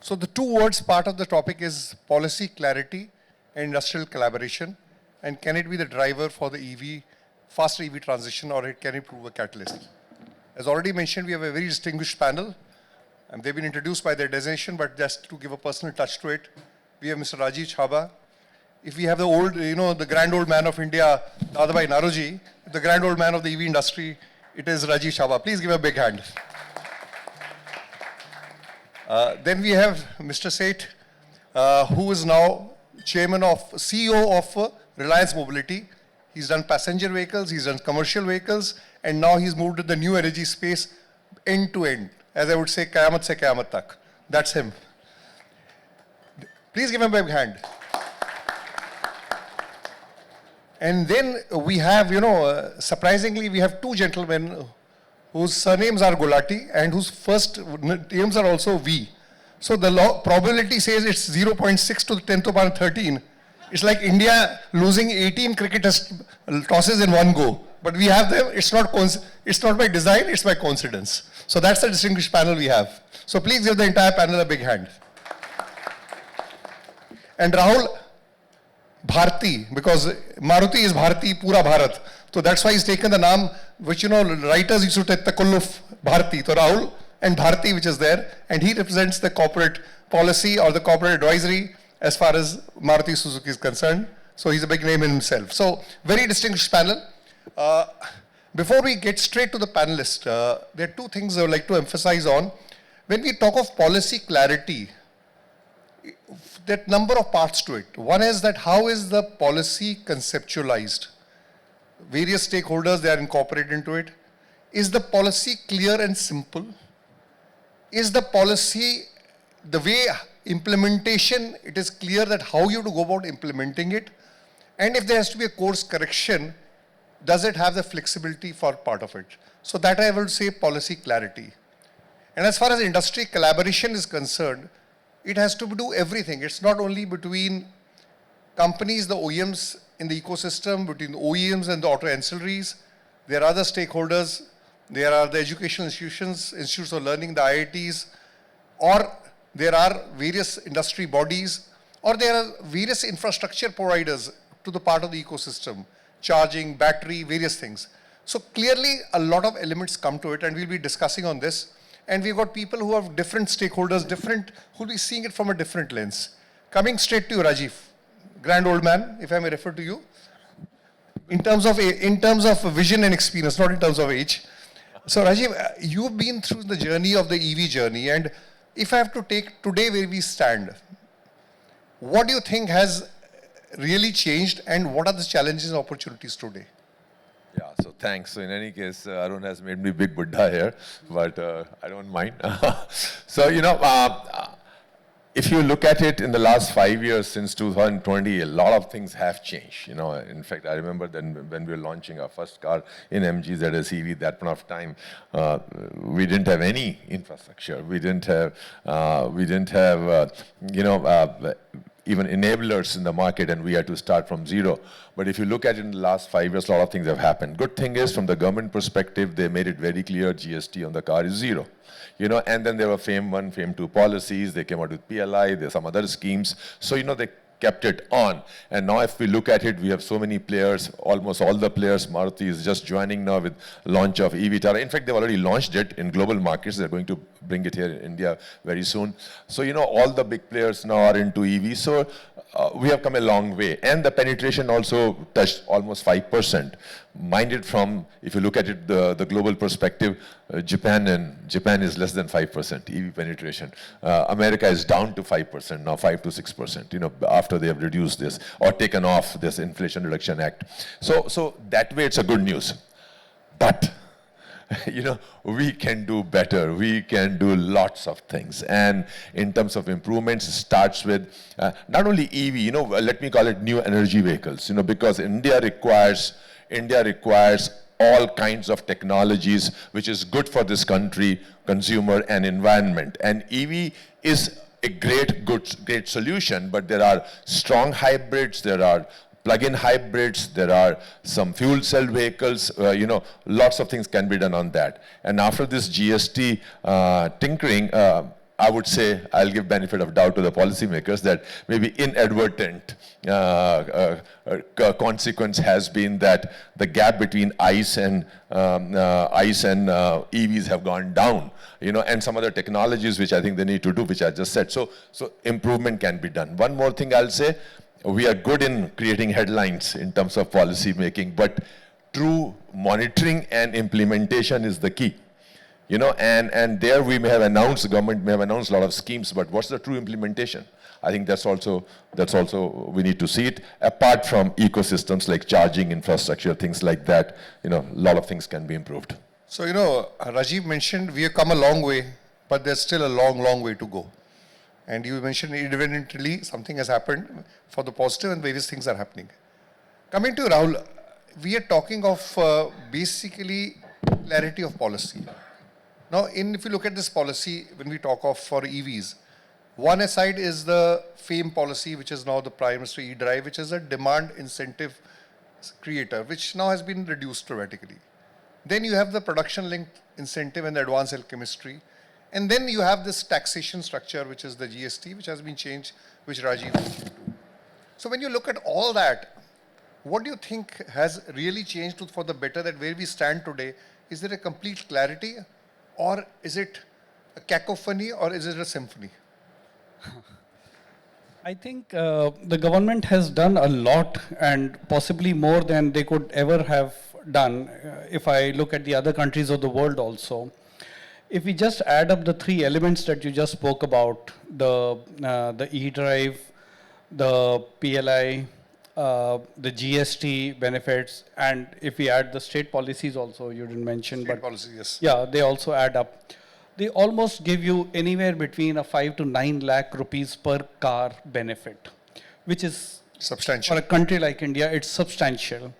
So the two words part of the topic is policy clarity and industrial collaboration. And can it be the driver for the faster EV transition, or can it prove a catalyst? As already mentioned, we have a very distinguished panel, and they've been introduced by their designation, but just to give a personal touch to it, we have Mr. Rajeev Chaba. If we have the old, the grand old man of India, Dadabhai Naroji, the grand old man of the EV industry, it is Rajeev Chaba. Please give a big hand. Then we have Mr. Sheth, who is now CEO of Reliance Mobility. He's done passenger vehicles, he's done commercial vehicles, and now he's moved to the new energy space end to end. As I would say, Qayamat se Qayamat tak. That's him. Please give him a big hand. And then we have, surprisingly, we have two gentlemen whose surnames are Gulati and whose first names are also V. So the probability says it's 0.6 to the 10th to the power 13. It's like India losing 18 cricket tosses in one go. But we have them, it's not by design, it's by coincidence. So that's the distinguished panel we have. So please give the entire panel a big hand. And Rahul, Bharti, because Maruti is Bharti, Pura Bharat. So that's why he's taken the name, which, writers used to take Takulluf, Bharti. So Rahul and Bharti, which is there, and he represents the corporate policy or the corporate advisory as far as Maruti Suzuki is concerned. So he's a big name in himself. So very distinguished panel. Before we get straight to the panelists, there are two things I would like to emphasize on. When we talk of policy clarity, there are a number of parts to it. One is that how is the policy conceptualized? Various stakeholders, they are incorporated into it. Is the policy clear and simple? Is the policy, the way implementation, it is clear that how you have to go about implementing it? And if there has to be a course correction, does it have the flexibility for part of it? So that I will say policy clarity. And as far as industry collaboration is concerned, it has to do everything. It's not only between companies, the OEMs in the ecosystem, between the OEMs and the auto ancillaries. There are other stakeholders. There are the educational institutions, institutes of learning, the IITs, or there are various industry bodies, or there are various infrastructure providers to the part of the ecosystem, charging, battery, various things. So clearly a lot of elements come to it, and we'll be discussing on this. And we've got people who have different stakeholders, who'll be seeing it from a different lens. Coming straight to you, Rajeev, grand old man, if I may refer to you, in terms of vision and experience, not in terms of age. So Rajeev, you've been through the journey of the EV journey, and if I have to take today where we stand, what do you think has really changed, and what are the challenges and opportunities today? Yeah, so thanks. So in any case, Arun has made me big Buddha here, but I don't mind. So, if you look at it in the last 5 years since 2020, a lot of things have changed. In fact, I remember then when we were launching our first car in MGs at EV, that point of time, we didn't have any infrastructure. We didn't have, even enablers in the market, and we had to start from zero. But if you look at it in the last 5 years, a lot of things have happened. Good thing is, from the government perspective, they made it very clear GST on the car is zero. And then there were FAME 1, FAME 2 policies. They came out with PLI. There's some other schemes. So, they kept it on. And now if we look at it, we have so many players, almost all the players. Maruti is just joining now with launch of EV Tara. In fact, they've already launched it in global markets. They're going to bring it here in India very soon. So, all the big players now are into EV. So we have come a long way. And the penetration also touched almost 5%. Mind it from, if you look at it, the global perspective, Japan is less than 5% EV penetration. America is down to 5% now, 5 to 6%, after they have reduced this or taken off this Inflation Reduction Act. So that way it's a good news. But we can do better. We can do lots of things. And in terms of improvements, it starts with not only EV, let me call it new energy vehicles, because India requires all kinds of technologies, which is good for this country, consumer and environment. And EV is a great solution, but there are strong hybrids, there are plug-in hybrids, there are some fuel cell vehicles, lots of things can be done on that. And after this GST tinkering, I would say I'll give benefit of doubt to the policymakers that maybe inadvertent consequence has been that the gap between ICE and EVs have gone down, and some other technologies which I think they need to do, which I just said. So improvement can be done. One more thing I'll say, we are good in creating headlines in terms of policy making, but true monitoring and implementation is the key. And there we may have announced, the government may have announced a lot of schemes, but what's the true implementation? I think that's also, we need to see it, apart from ecosystems like charging infrastructure, things like that, a lot of things can be improved. So, Rajeev mentioned we have come a long way, but there's still a long, long way to go. And you mentioned independently something has happened for the positive and various things are happening. Coming to Rahul, we are talking of basically clarity of policy. Now, if you look at this policy, when we talk of for EVs, one side is the FAME policy, which is now the Prime Minister e-Drive, which is a demand incentive creator, which now has been reduced dramatically. Then you have the production linked incentive and the advanced health chemistry. And then you have this taxation structure, which is the GST, which has been changed, which Rajeev alluded to. So when you look at all that, what do you think has really changed for the better, that where we stand today, is there a complete clarity? Or is it a cacophony, or is it a symphony? I think the government has done a lot, and possibly more than they could ever have done, if I look at the other countries of the world also. If we just add up the three elements that you just spoke about, the e-drive, the PLI, the GST benefits, and if we add the state policies also, you didn't mention. State policy, yes. Yeah, they also add up. They almost give you anywhere between a 5 to 9 lakh rupees per car benefit, which is substantial. For a country like India, it's substantial.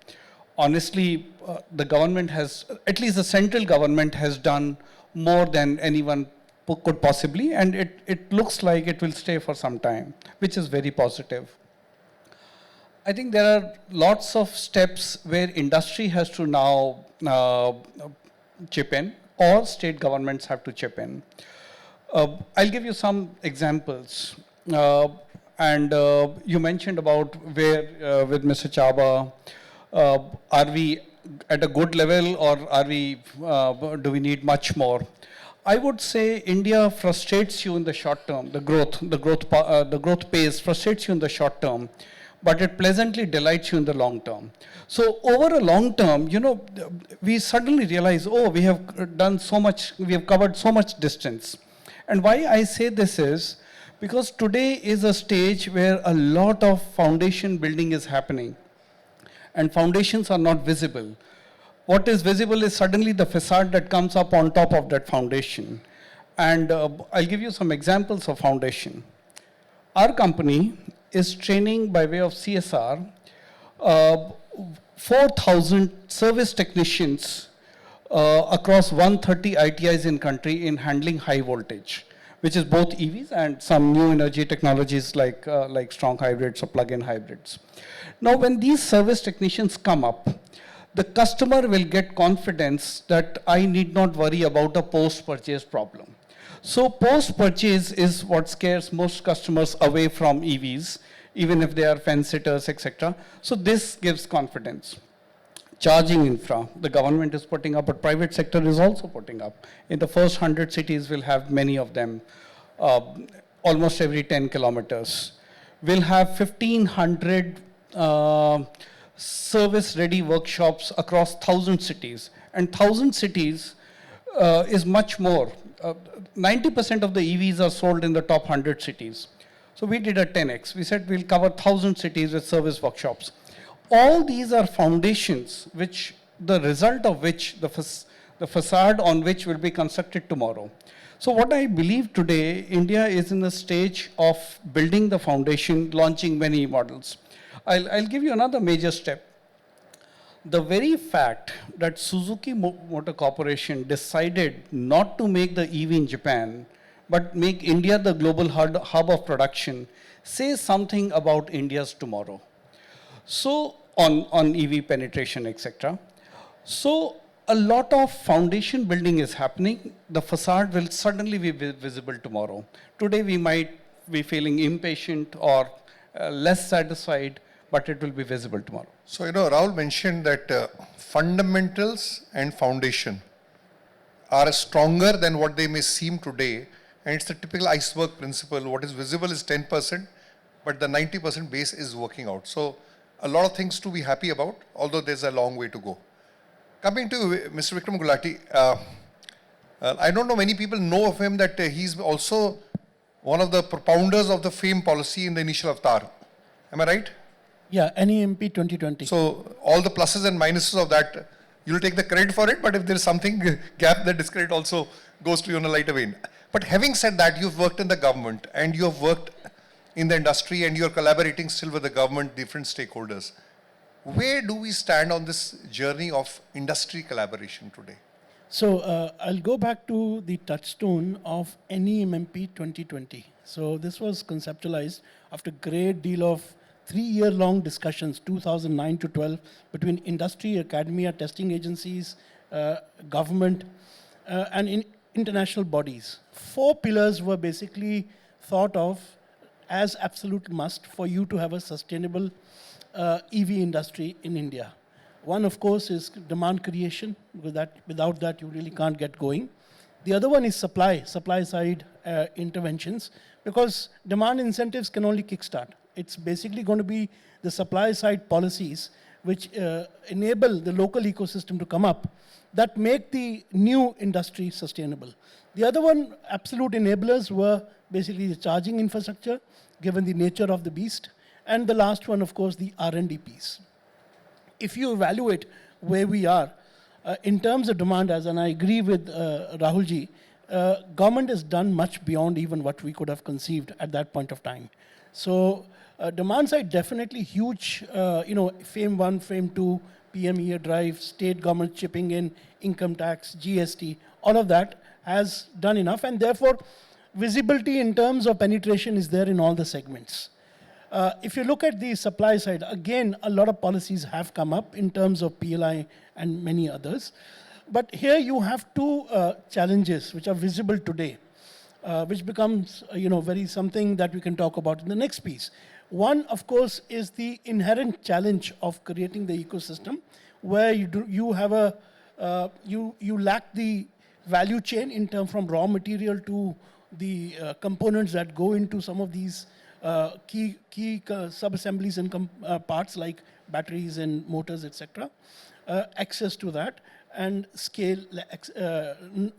Honestly, the government has, at least the central government has done more than anyone could possibly, and it looks like it will stay for some time, which is very positive. I think there are lots of steps where industry has to now chip in, or state governments have to chip in. I'll give you some examples. You mentioned about where, with Mr. Chaba, are we at a good level, or are we, do we need much more? I would say India frustrates you in the short term. The growth pace frustrates you in the short term, but it pleasantly delights you in the long term. So over a long term, we suddenly realize, oh, we have done so much, we have covered so much distance. And why I say this is, because today is a stage where a lot of foundation building is happening, and foundations are not visible. What is visible is suddenly the facade that comes up on top of that foundation. And I'll give you some examples of foundation. Our company is training by way of CSR 4,000 service technicians across 130 ITIs in country in handling high voltage, which is both EVs and some new energy technologies like strong hybrids or plug-in hybrids. Now, when these service technicians come up, the customer will get confidence that I need not worry about a post-purchase problem. So post-purchase is what scares most customers away from EVs, even if they are fence-sitters, etc. So this gives confidence. Charging infra, the government is putting up, but private sector is also putting up. In the first 100 cities, we'll have many of them, almost every 10 kilometers. We'll have 1,500 service-ready workshops across 1,000 cities. And 1,000 cities is much more. 90% of the EVs are sold in the top 100 cities. So we did a 10x. We said we'll cover 1,000 cities with service workshops. All these are foundations, which the result of which, the facade on which will be constructed tomorrow. So what I believe today, India is in a stage of building the foundation, launching many models. I'll give you another major step. The very fact that Suzuki Motor Corporation decided not to make the EV in Japan, but make India the global hub of production, says something about India's tomorrow. So on EV penetration, etc. So a lot of foundation building is happening. The facade will suddenly be visible tomorrow. Today we might be feeling impatient or less satisfied, but it will be visible tomorrow. So, Rahul mentioned that fundamentals and foundation are stronger than what they may seem today. And it's the typical iceberg principle. What is visible is 10%, but the 90% base is working out. So, a lot of things to be happy about, although there's a long way to go. Coming to Mr. Vikram Gulati, I don't know many people know of him that he's also one of the propounders of the FAME policy in the initial avatar. Am I right? Yeah, NEMP 2020. So all the pluses and minuses of that, you'll take the credit for it, but if there's something gap, the discredit also goes to you in a lighter vein. But having said that, you've worked in the government and you have worked in the industry and you're collaborating still with the government, different stakeholders. Where do we stand on this journey of industry collaboration today? So I'll go back to the touchstone of NEMP 2020. So this was conceptualized after a great deal of 3-year-long discussions, 2009 to 12, between industry, academia, testing agencies, government, and international bodies. 4 pillars were basically thought of as absolute must for you to have a sustainable EV industry in India. One, of course, is demand creation, because without that you really can't get going. The other one is supply side interventions, because demand incentives can only kickstart. It's basically going to be the supply side policies which enable the local ecosystem to come up that make the new industry sustainable. The other one, absolute enablers, were basically the charging infrastructure, given the nature of the beast. And the last one, of course, the R&D piece. If you evaluate where we are, in terms of demand, and I agree with Rahulji, government has done much beyond even what we could have conceived at that point of time. So demand side, definitely huge, FAME 1, FAME 2, PM-EA drive, state government chipping in, income tax, GST, all of that has done enough. And therefore, visibility in terms of penetration is there in all the segments. If you look at the supply side, again, a lot of policies have come up in terms of PLI and many others. But here you have 2 challenges which are visible today, which becomes, very something that we can talk about in the next piece. One, of course, is the inherent challenge of creating the ecosystem, where you lack the value chain in terms from raw material to the components that go into some of these key sub-assemblies and parts like batteries and motors, etc. Access to that, and scale,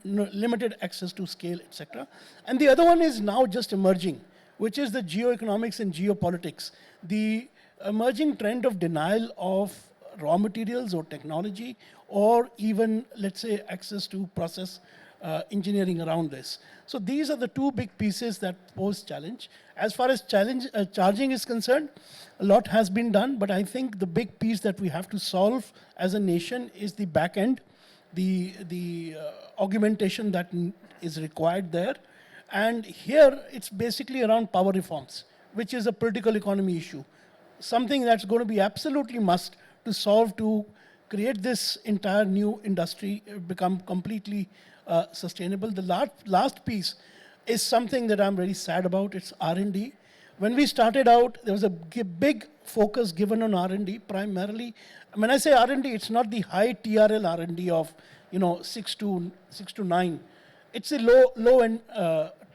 limited access to scale, etc. And the other one is now just emerging, which is the geoeconomics and geopolitics. The emerging trend of denial of raw materials or technology, or even, let's say, access to process engineering around this. So these are the 2 big pieces that pose challenge. As far as charging is concerned, a lot has been done, but I think the big piece that we have to solve as a nation is the back end, the augmentation that is required there. And here it's basically around power reforms, which is a political economy issue. Something that's going to be absolutely must to solve, to create this entire new industry, become completely sustainable. The last piece is something that I'm very sad about. It's R&D. When we started out, there was a big focus given on R&D, primarily. When I say R&D, it's not the high TRL R&D of 6 to 9. It's a low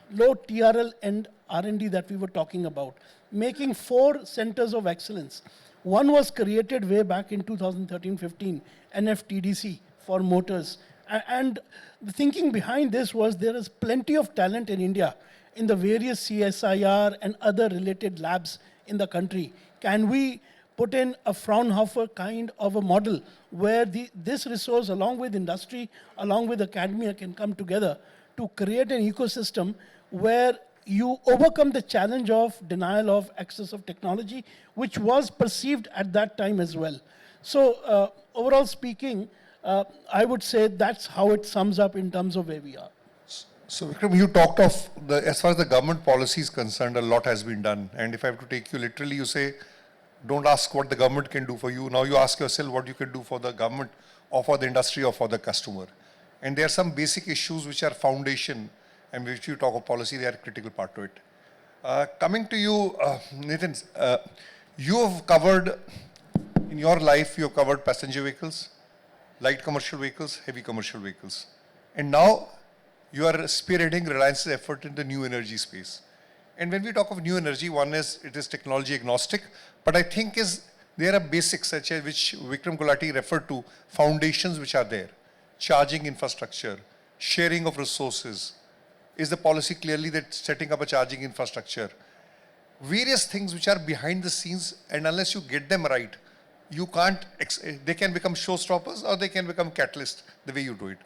TRL and R&D that we were talking about, making 4 centers of excellence. One was created way back in 2013-15, NFTDC for motors. And the thinking behind this was there is plenty of talent in India in the various CSIR and other related labs in the country. Can we put in a Fraunhofer kind of a model where this resource, along with industry, along with academia, can come together to create an ecosystem where you overcome the challenge of denial of access of technology, which was perceived at that time as well. So overall speaking, I would say that's how it sums up in terms of where we are. So Vikram, you talked of, as far as the government policy is concerned, a lot has been done. And if I have to take you literally, you say Don't ask what the government can do for you. Now you ask yourself what you can do for the government or for the industry or for the customer. And there are some basic issues which are foundation and which you talk of policy, they are a critical part to it. Coming to you, Nitin, you have covered, in your life, you have covered passenger vehicles, light commercial vehicles, heavy commercial vehicles. And now you are spearheading Reliance's effort in the new energy space. And when we talk of new energy, one is, it is technology agnostic, but I think there are basics such as which Vikram Gulati referred to, foundations which are there, charging infrastructure, sharing of resources. Is the policy clearly that setting up a charging infrastructure? Various things which are behind the scenes, and unless you get them right, you can't, they can become showstoppers or they can become catalysts the way you do it.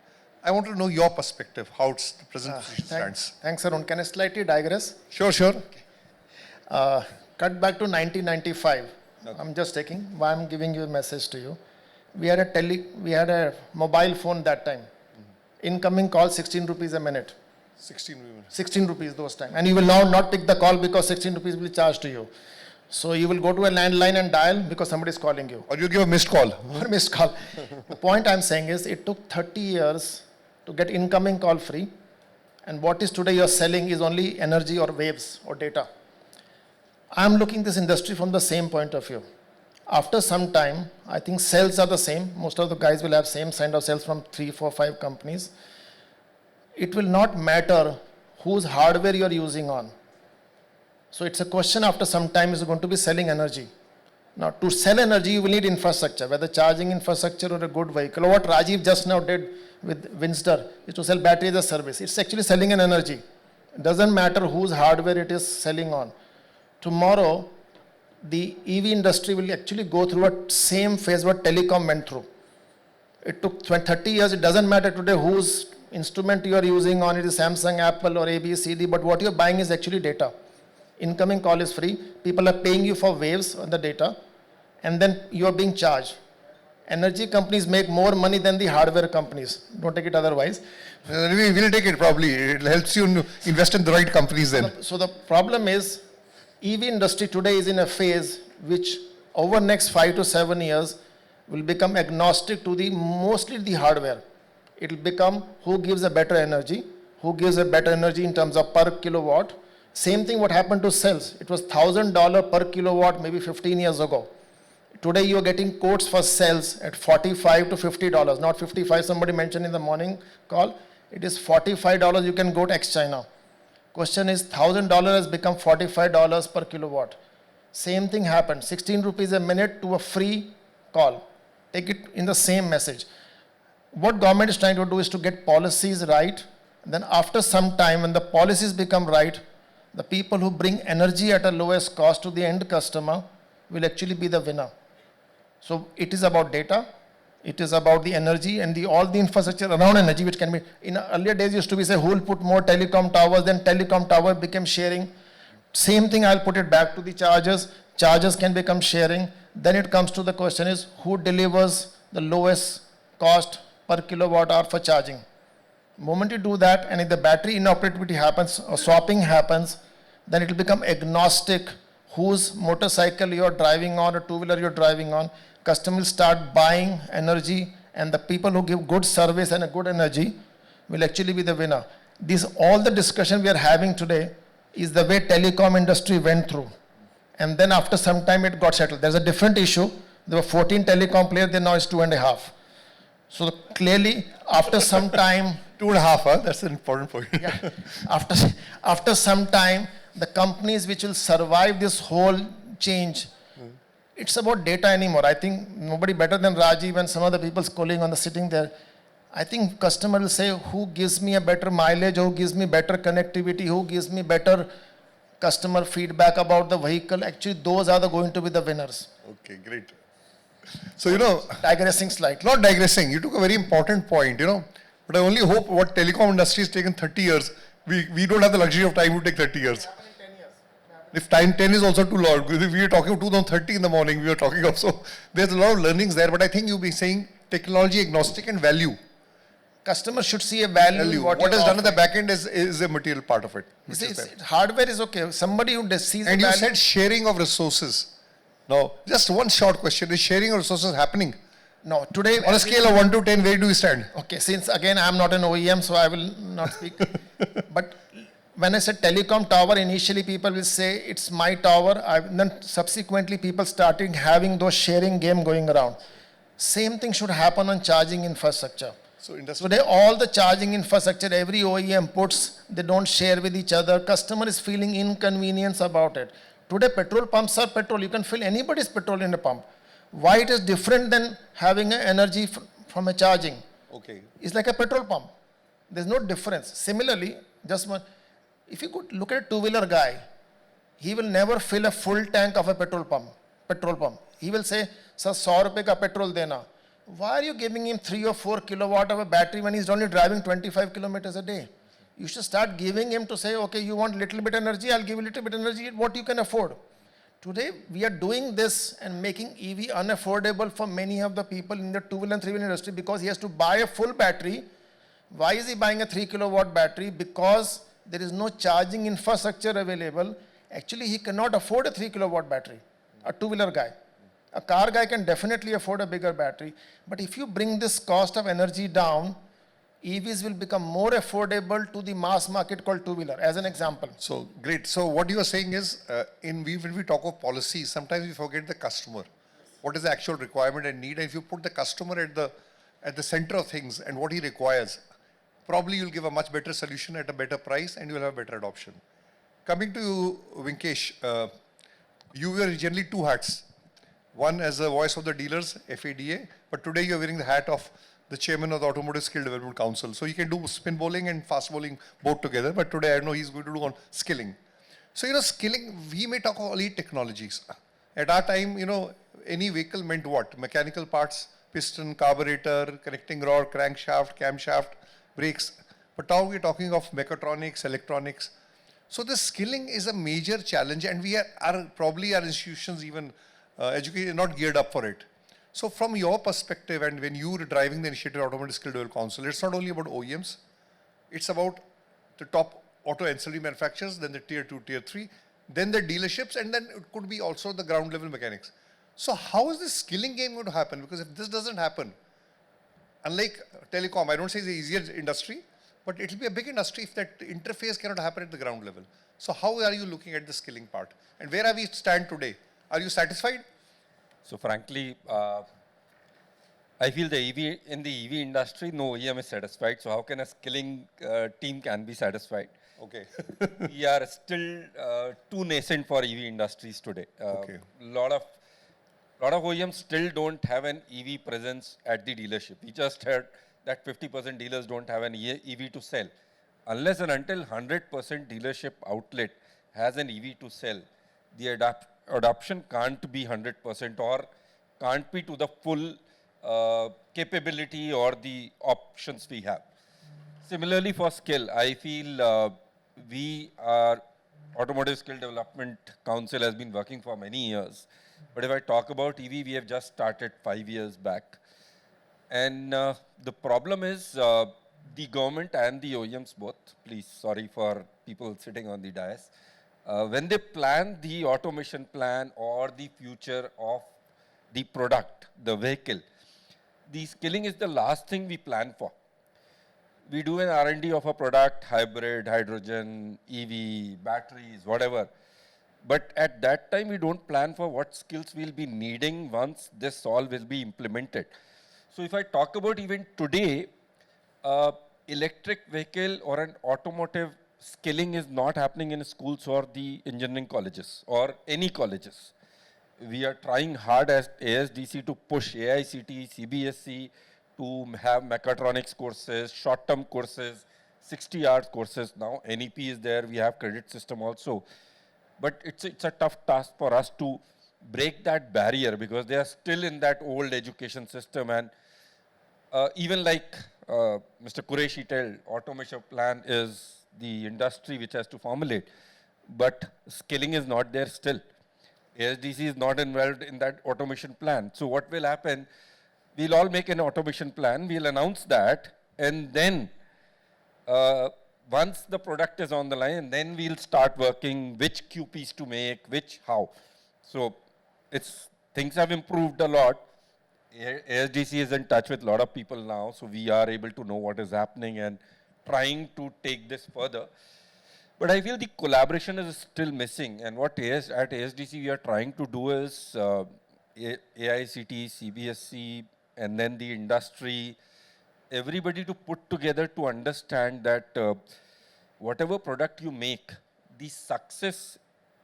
I want to know your perspective, how it's the present position stands. Thanks, Arun. Can I slightly digress? Sure, sure. Cut back to 1995. Okay. I'm just taking, why I'm giving you a message to you. We had a mobile phone that time. Incoming call 16 rupees a minute. 16 rupees those time. And you will now not pick the call because 16 rupees will be charged to you. So you will go to a landline and dial because somebody is calling you. Or you give a missed call. Or missed call. The point I'm saying is it took 30 years to get incoming call free. And what is today you're selling is only energy or waves or data. I'm looking this industry from the same point of view. After some time, I think sales are the same. Most of the guys will have same kind of sales from 3, 4, 5 companies. It will not matter whose hardware you're using on. So it's a question after some time is going to be selling energy. Now to sell energy, you will need infrastructure, whether charging infrastructure or a good vehicle. Or what Rajeev just now did with Winster is to sell battery as a service. It's actually selling an energy. It doesn't matter whose hardware it is selling on. Tomorrow, the EV industry will actually go through a same phase what telecom went through. It took 30 years. It doesn't matter today whose instrument you are using on it is Samsung, Apple or ABCD, but what you're buying is actually data. Incoming call is free. People are paying you for waves on the data and then you are being charged. Energy companies make more money than the hardware companies. Don't take it otherwise. We will take it probably. It helps you invest in the right companies then. So the problem is EV industry today is in a phase which over next 5 to 7 years will become agnostic to mostly the hardware. It will become who gives a better energy, in terms of per kilowatt. Same thing what happened to cells. It was $1,000 per kilowatt maybe 15 years ago. Today you are getting quotes for cells at $45 to $50, not 55 somebody mentioned in the morning call. It is $45 you can go to ex-China. Question is $1,000 has become $45 per kilowatt. Same thing happened, 16 rupees a minute to a free call. Take it in the same message. What government is trying to do is to get policies right. Then after some time when the policies become right, the people who bring energy at a lowest cost to the end customer will actually be the winner. So it is about data, it is about the energy and all the infrastructure around energy which can be, in earlier days used to be say who will put more telecom towers, then telecom tower became sharing. Same thing I'll put it back to the chargers can become sharing. Then it comes to the question is who delivers the lowest cost per kilowatt hour for charging. The moment you do that and if the battery inoperability happens or swapping happens, then it will become agnostic whose motorcycle you are driving on or two-wheeler you are driving on. Customer will start buying energy and the people who give good service and a good energy will actually be the winner. All the discussion we are having today is the way telecom industry went through. And then after some time it got settled. There's a different issue. There were 14 telecom players, there now is 2.5. So clearly after some time... 2.5, huh? That's an important point. Yeah. After some time, the companies which will survive this whole change, it's about data anymore. I think nobody better than Rajeev and some other people schooling on the sitting there. I think customer will say who gives me a better mileage, who gives me better connectivity, who gives me better customer feedback about the vehicle. Actually, those are going to be the winners. Okay, great. So, digressing slightly. Not digressing. You took a very important point, But I only hope what telecom industry has taken 30 years, we don't have the luxury of time to take 30 years. If time 10 is also too long, we were talking of 2030 in the morning, we were talking of, so there's a lot of learnings there, but I think you'll be saying technology agnostic and value. Customer should see a value. What is done at the back end is a material part of it. Hardware is okay. Somebody who sees and you said sharing of resources. Now, just one short question. Is sharing of resources happening? No, today. On a scale of 1 to 10, where do you stand? Okay, since again I'm not an OEM, so I will not speak. But when I said telecom tower, initially people will say it's my tower. Then subsequently people started having those sharing game going around. Same thing should happen on charging infrastructure. So industry. Today all the charging infrastructure, every OEM puts, they don't share with each other. Customer is feeling inconvenience about it. Today petrol pumps are petrol. You can fill anybody's petrol in a pump. Why it is different than having an energy from a charging? Okay. It's like a petrol pump. There's no difference. Similarly, just one, if you could look at a two-wheeler guy, he will never fill a full tank of a petrol pump. He will say, "Sir, 100 rupees ka petrol dena." Why are you giving him 3 or 4 kilowatt of a battery when he's only driving 25 kilometers a day? You should start giving him to say, okay, you want little bit energy, I'll give you little bit energy, what you can afford. Today, we are doing this and making EV unaffordable for many of the people in the two-wheeler and three-wheeler industry because he has to buy a full battery. Why is he buying a 3 kilowatt battery? Because there is no charging infrastructure available. Actually, he cannot afford a 3 kilowatt battery, a two-wheeler guy. A car guy can definitely afford a bigger battery. But if you bring this cost of energy down, EVs will become more affordable to the mass market called two-wheeler, as an example. So, great. So, what you are saying is, when we talk of policy, sometimes we forget the customer. What is the actual requirement and need? And if you put the customer at the center of things and what he requires, probably you'll give a much better solution at a better price and you'll have better adoption. Coming to you, Vinkesh, you wear generally two hats. One as the voice of the dealers, FADA, but today you're wearing the hat of the chairman of the Automotive Skill Development Council. So you can do spin bowling and fast bowling both together, but today I know he's going to do on skilling. So, skilling, we may talk of only technologies. At our time, any vehicle meant what? Mechanical parts, piston, carburetor, connecting rod, crankshaft, camshaft, brakes. But now we're talking of mechatronics, electronics. So the skilling is a major challenge, and we are probably our institutions even educated, not geared up for it. So from your perspective, and when you were driving the initiative Automotive Skill Development Council, it's not only about OEMs, it's about the top auto ancillary manufacturers, then the tier 2, tier 3, then the dealerships, and then it could be also the ground level mechanics. So how is this skilling game going to happen? Because if this doesn't happen, unlike telecom, I don't say it's the easier industry, but it will be a big industry if that interface cannot happen at the ground level. So how are you looking at the skilling part? And where are we stand today? Are you satisfied? So frankly, I feel in the EV industry, no OEM is satisfied. So how can a skilling team can be satisfied? Okay. We are still too nascent for EV industries today. Okay. Lot of OEMs still don't have an EV presence at the dealership. We just heard that 50% dealers don't have an EV to sell. Unless and until 100% dealership outlet has an EV to sell, the adoption can't be 100% or can't be to the full capability or the options we have. Similarly for skill, I feel Automotive Skill Development Council has been working for many years. But if I talk about EV, we have just started 5 years back. And the problem is the government and the OEMs both, please, sorry for people sitting on the dais, when they plan the automation plan or the future of the product, the vehicle, the skilling is the last thing we plan for. We do an R&D of a product, hybrid, hydrogen, EV, batteries, whatever. But at that time, we don't plan for what skills we'll be needing once this all will be implemented. So if I talk about even today, electric vehicle or an automotive skilling is not happening in schools or the engineering colleges or any colleges. We are trying hard as ASDC to push AICT, CBSE to have mechatronics courses, short-term courses, 60 hours courses. Now NEP is there, we have credit system also. But it's a tough task for us to break that barrier because they are still in that old education system. And even like Mr. Qureshi told, automation plan is the industry which has to formulate. But skilling is not there still. ASDC is not involved in that automation plan. So what will happen, we'll all make an automation plan, we'll announce that, and then once the product is on the line, then we'll start working which QPs to make, how. So things have improved a lot. ASDC is in touch with a lot of people now, so we are able to know what is happening and trying to take this further. But I feel the collaboration is still missing, and what at ASDC we are trying to do is AICT, CBSC, and then the industry, everybody to put together to understand that whatever product you make, the success,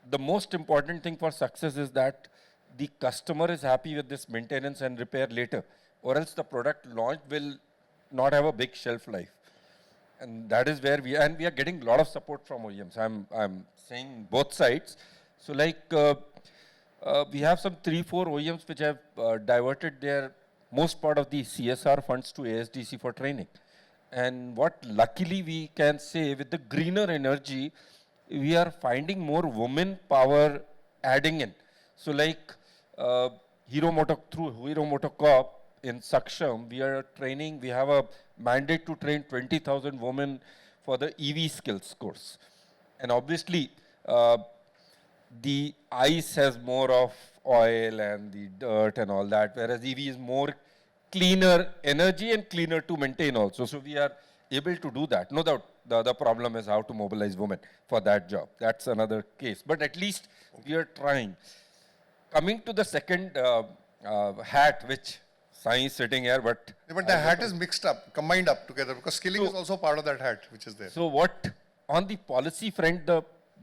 the most important thing for success is that the customer is happy with this maintenance and repair later, or else the product launch will not have a big shelf life. And that is where we are getting a lot of support from OEMs. I'm saying both sides. So like we have some 3-4 OEMs which have diverted their most part of the CSR funds to ASDC for training. And what luckily we can say with the greener energy, we are finding more women power adding in. So like through Hero Motocorp in Saksham, we are training, we have a mandate to train 20,000 women for the EV skills course. And obviously, the ICE has more of oil and the dirt and all that, whereas EV is more cleaner energy and cleaner to maintain also. So we are able to do that. No doubt, the other problem is how to mobilize women for that job. That's another case. But at least we are trying. Coming to the second hat, which Sai is sitting here, but... Yeah, but the hat is mixed up, combined up together, because skilling is also part of that hat, which is there. So what, on the policy front, the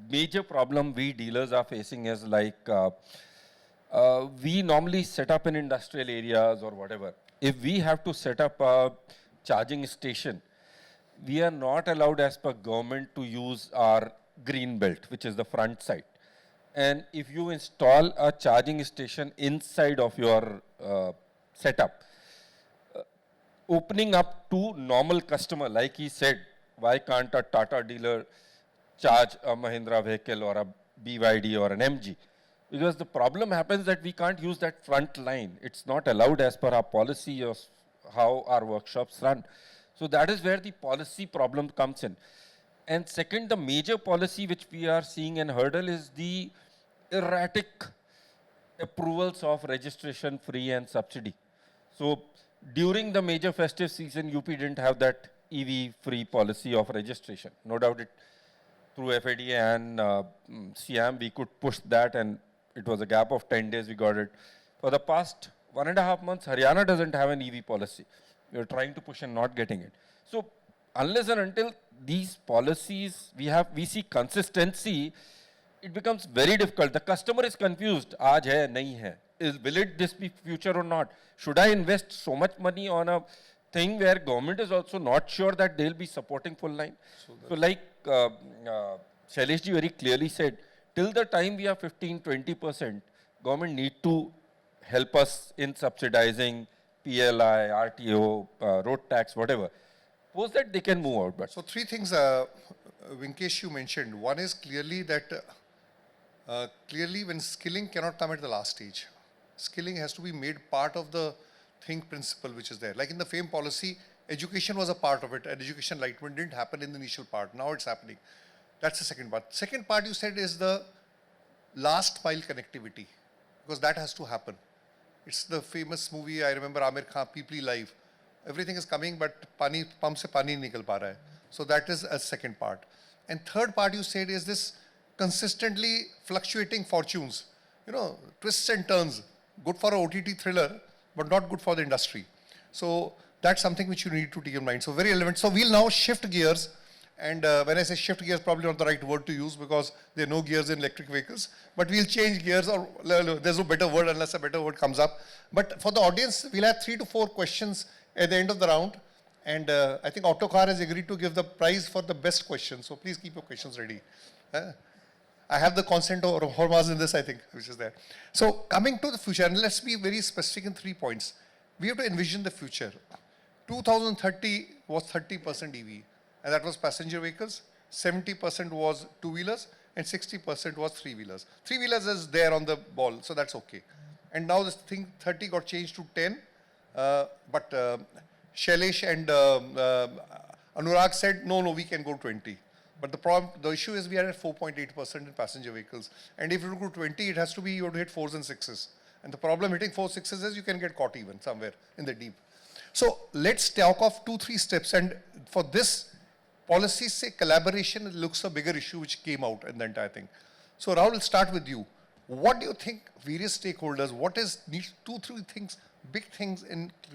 major problem we dealers are facing is like, we normally set up in industrial areas or whatever. If we have to set up a charging station, we are not allowed as per government to use our green belt, which is the front side. And if you install a charging station inside of your setup, opening up to normal customer, like he said, why can't a Tata dealer charge a Mahindra vehicle or a BYD or an MG? Because the problem happens that we can't use that front line. It's not allowed as per our policy of how our workshops run. So that is where the policy problem comes in. And second, the major policy which we are seeing and hurdle is the erratic approvals of registration free and subsidy. So during the major festive season, UP didn't have that EV free policy of registration. No doubt through FADA and CIAM, we could push that, and it was a gap of 10 days we got it. For the past 1.5 months, Haryana doesn't have an EV policy. We are trying to push and not getting it. So unless and until these policies, we see consistency, it becomes very difficult. The customer is confused. Aaj hai, nahi hai. Will this be future or not? Should I invest so much money on a thing where government is also not sure that they'll be supporting full line? So like Shaileshji very clearly said, till the time we are 15-20%, government need to help us in subsidizing PLI, RTO, road tax, whatever. Suppose that they can move out. But So 3 things, Vinkesh, you mentioned. One is clearly that when skilling cannot come at the last stage. Skilling has to be made part of the think principle which is there. Like in the FAME policy, education was a part of it, and education enlightenment didn't happen in the initial part. Now it's happening. That's the second part. Second part you said is the last mile connectivity, because that has to happen. It's the famous movie, I remember Amir Khan, People Live. Everything is coming, but pani, pump se pani nahi nikal pa raha hai. So that is a second part. And third part you said is this consistently fluctuating fortunes, twists and turns, good for a OTT thriller, but not good for the industry. So that's something which you need to take in mind. So very relevant. So we'll now shift gears. And when I say shift gears, probably not the right word to use because there are no gears in electric vehicles. But we'll change gears, or there's no better word unless a better word comes up. But for the audience, we'll have 3 to 4 questions at the end of the round. And I think Autocar has agreed to give the prize for the best question. So please keep your questions ready. I have the consent of Hormaz in this, I think, which is there. So coming to the future, and let's be very specific in 3 points. We have to envision the future. 2030 was 30% EV. And that was passenger vehicles, 70% was two-wheelers, and 60% was three-wheelers. Three-wheelers is there on the ball, so that's okay. And now this thing 30 got changed to 10, but Shailesh and Anurag said, no, we can go 20. But the problem, the issue is we are at 4.8% in passenger vehicles. And if you go to 20, it has to be, you have to hit 4s and 6s. And the problem hitting 4s, 6s is you can get caught even somewhere in the deep. So let's talk of 2-3 steps. And for this policy, say collaboration looks a bigger issue which came out in the entire thing. So Rahul, will start with you. What do you think various stakeholders, what is needs 2-3 things, big things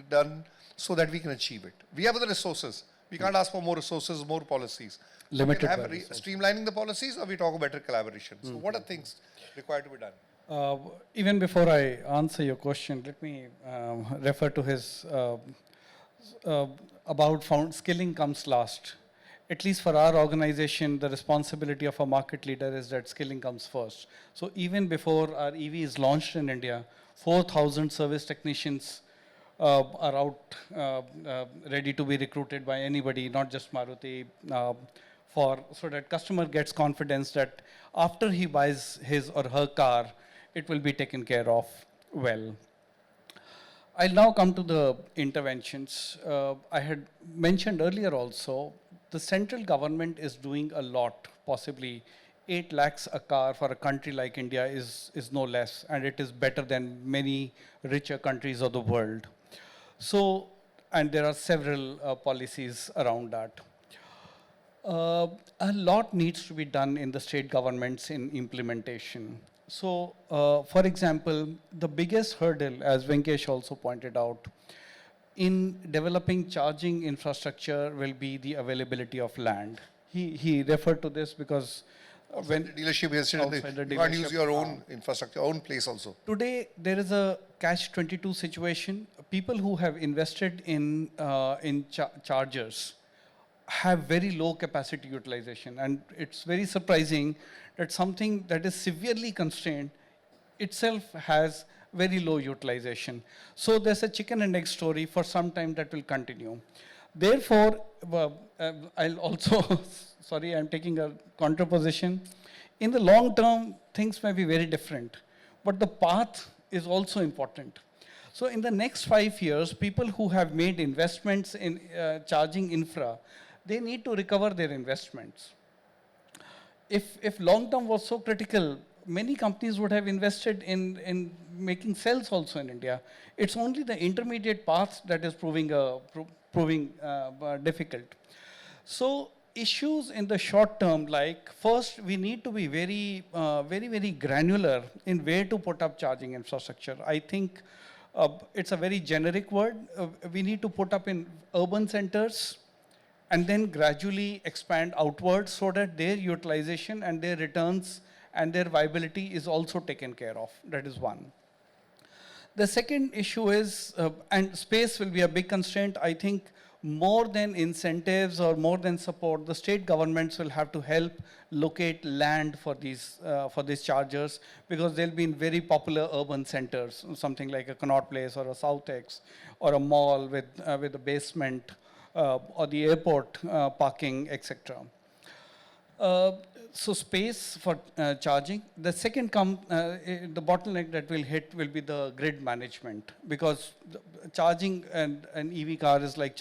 done so that we can achieve it? We have the resources. We can't ask for more resources, more policies. Limited We can by have resources. streamlining the policies, or we talk about better collaboration. So what are things required to be done? Even before I answer your question, let me refer to his about skilling comes last. At least for our organization, the responsibility of a market leader is that skilling comes first. So even before our EV is launched in India, 4,000 service technicians are out ready to be recruited by anybody, not just Maruti, so that customer gets confidence that after he buys his or her car, it will be taken care of well. I'll now come to the interventions. I had mentioned earlier also, the central government is doing a lot, possibly 8 lakhs a car for a country like India is no less, and it is better than many richer countries of the world. So, and there are several policies around that. A lot needs to be done in the state governments in implementation. So, for example, the biggest hurdle, as Vinkesh also pointed out, in developing charging infrastructure will be the availability of land. He referred to this because When the dealership is outside the you can't use dealership, your own infrastructure, own place also. today, there is a catch-22 situation. People who have invested in chargers have very low capacity utilization. And it's very surprising that something that is severely constrained itself has very low utilization. So there's a chicken and egg story for some time that will continue. Therefore, I'll also, sorry, I'm taking a contraposition. In the long term, things may be very different, but the path is also important. So in the next 5 years, people who have made investments in charging infra, they need to recover their investments. If long term was so critical, many companies would have invested in making cells also in India. It's only the intermediate path that is proving difficult. So issues in the short term, like first we need to be very granular in where to put up charging infrastructure. I think it's a very generic word. We need to put up in urban centers and then gradually expand outwards so that their utilization and their returns and their viability is also taken care of. That is one. The second issue is, and space will be a big constraint, I think more than incentives or more than support, the state governments will have to help locate land for these chargers, because they'll be in very popular urban centers, something like a Connaught Place or a Southex or a mall with a basement or the airport parking, etc. So space for charging. The second the bottleneck that will hit will be the grid management, because charging an EV car is like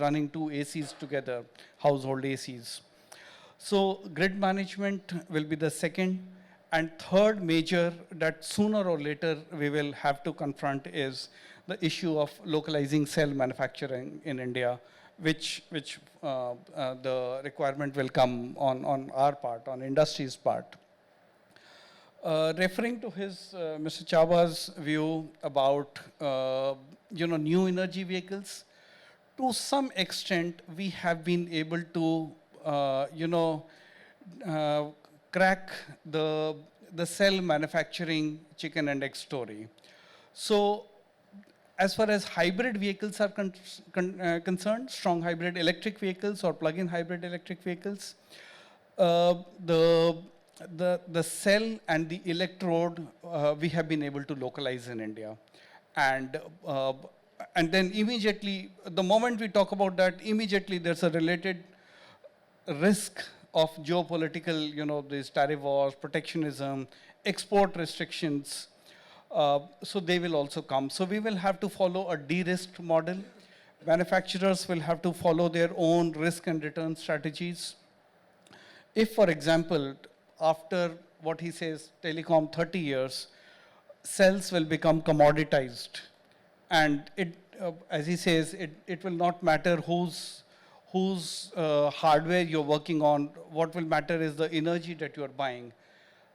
running 2 ACs together, household ACs. So grid management will be the second. And third major that sooner or later we will have to confront is the issue of localizing cell manufacturing in India, which the requirement will come on our part, on industry's part. Referring to Mr. Chaba's view about new energy vehicles, to some extent we have been able to crack the cell manufacturing chicken and egg story. So as far as hybrid vehicles are concerned, strong hybrid electric vehicles or plug-in hybrid electric vehicles, the cell and the electrode we have been able to localize in India. And then immediately, the moment we talk about that, immediately there's a related risk of geopolitical, these tariff wars, protectionism, export restrictions. So they will also come. So we will have to follow a de-risked model. Manufacturers will have to follow their own risk and return strategies. if, for example, after what he says, telecom 30 years, cells will become commoditized, and as he says, it will not matter whose hardware you're working on. What will matter is the energy that you're buying.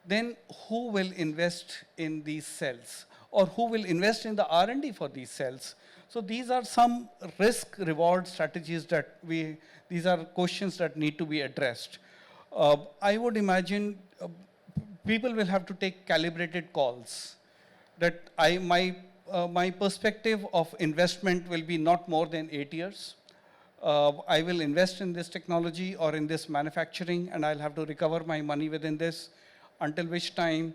Then who will invest in these cells, or who will invest in the R&D for these cells? So these are some risk-reward strategies that these are questions that need to be addressed. I would imagine people will have to take calibrated calls. That my perspective of investment will be not more than 8 years. I will invest in this technology or in this manufacturing, and I'll have to recover my money within this, until which time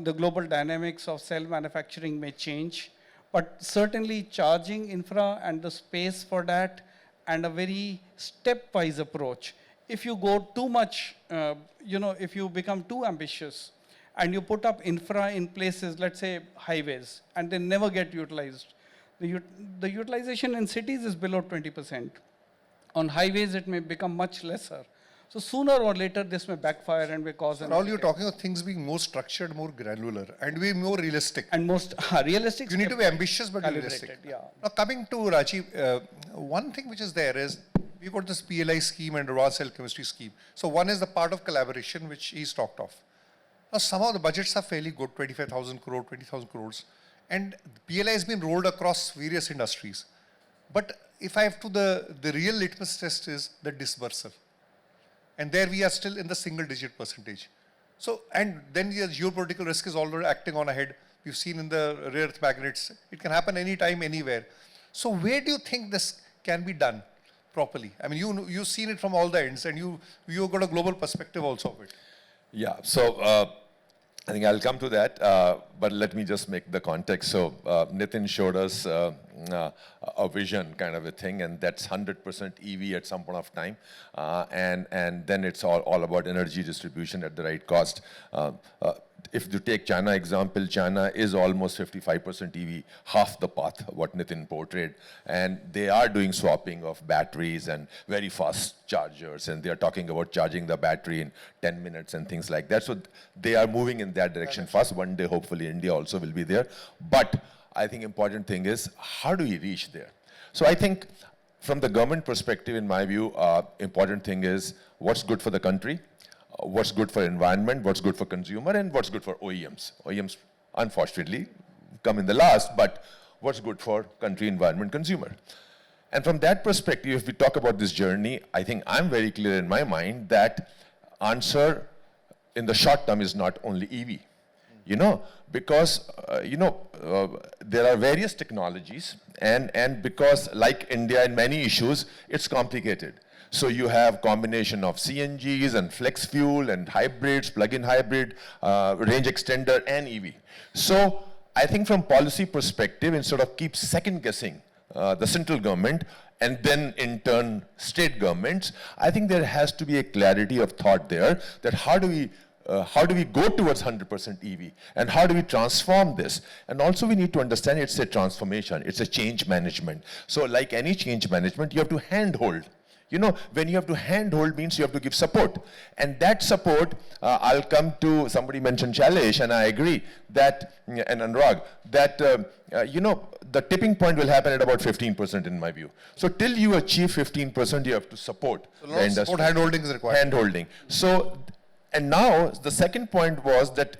the global dynamics of cell manufacturing may change. But certainly charging infra and the space for that, and a very stepwise approach. If you go too much, if you become too ambitious and you put up infra in places, let's say highways, and they never get utilized, the utilization in cities is below 20%. On highways, it may become much lesser. So sooner or later, this may backfire and may cause an... All you're talking of things being more structured, more granular, and be more realistic. And most realistic. You need to be ambitious but realistic. Yeah. Now coming to Rajeev, one thing which is there is, we've got this PLI scheme and advanced cell chemistry scheme. So one is the part of collaboration which he's talked of. Now somehow the budgets are fairly good, 25,000 crore, 20,000 crores. And PLI has been rolled across various industries. But if I have to, the real litmus test is the dispersal. And there we are still in the single-digit percentage. So, and then the geopolitical risk is already acting on ahead. We've seen in the rare earth magnets. It can happen anytime, anywhere. So where do you think this can be done properly? I mean, you've seen it from all the ends, and you've got a global perspective also of it. Yeah, so I think I'll come to that, but let me just make the context. So Nitin showed us a vision kind of a thing, and that's 100% EV at some point of time. And then it's all about energy distribution at the right cost. If you take China example, China is almost 55% EV, half the path, what Nitin portrayed. And they are doing swapping of batteries and very fast chargers, and they are talking about charging the battery in 10 minutes and things like that. So they are moving in that direction fast. One day, hopefully, India also will be there. But I think important thing is, how do we reach there? So I think from the government perspective, in my view, important thing is what's good for the country, what's good for environment, what's good for consumer, and what's good for OEMs. OEMs, unfortunately, come in the last, but what's good for country, environment, consumer. And from that perspective, if we talk about this journey, I think I'm very clear in my mind that answer in the short term is not only EV. Because, there are various technologies, and because like India in many issues, it's complicated. So you have combination of CNGs and flex fuel and hybrids, plug-in hybrid, range extender and EV. So I think from policy perspective, instead of keep second guessing the central government and then in turn state governments, I think there has to be a clarity of thought there that how do we go towards 100% EV, and how do we transform this? And also we need to understand it's a transformation, it's a change management. So like any change management, you have to handhold. When you have to handhold means you have to give support. And that support, I'll come to, somebody mentioned Shailesh, and I agree that, and Anurag, that, the tipping point will happen at about 15% in my view. So till you achieve 15%, you have to support the industry. Support, handholding is required. Handholding. So, and now the second point was that,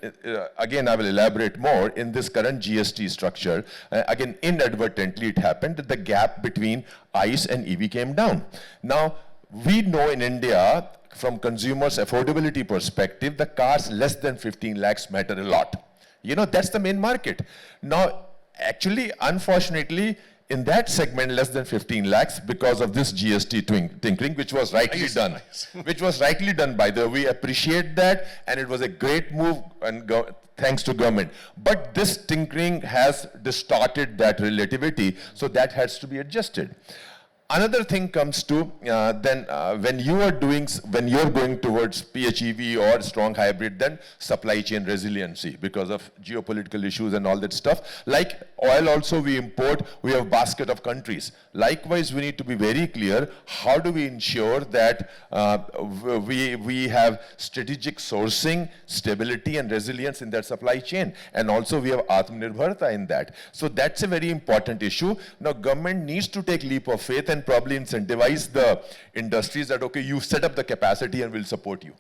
again, I will elaborate more in this current GST structure. Again, inadvertently it happened that the gap between ICE and EV came down. Now, we know in India, from consumers' affordability perspective, the cars less than 15 lakhs matter a lot. That's the main market. Now, actually, unfortunately, in that segment, less than 15 lakhs, because of this GST tinkering, which was rightly done. Which was rightly done, by the way. We appreciate that, and it was a great move, and thanks to government. But this tinkering has distorted that relativity, so that has to be adjusted. Another thing comes to when you're going towards PHEV or strong hybrid, then supply chain resiliency because of geopolitical issues and all that stuff. Like oil also we import, we have a basket of countries. Likewise, we need to be very clear, how do we ensure that we have strategic sourcing, stability and resilience in that supply chain. And also we have Atmanirbharta in that. So that's a very important issue. Now government needs to take leap of faith and probably incentivize the industries that, okay, you set up the capacity and we'll support you.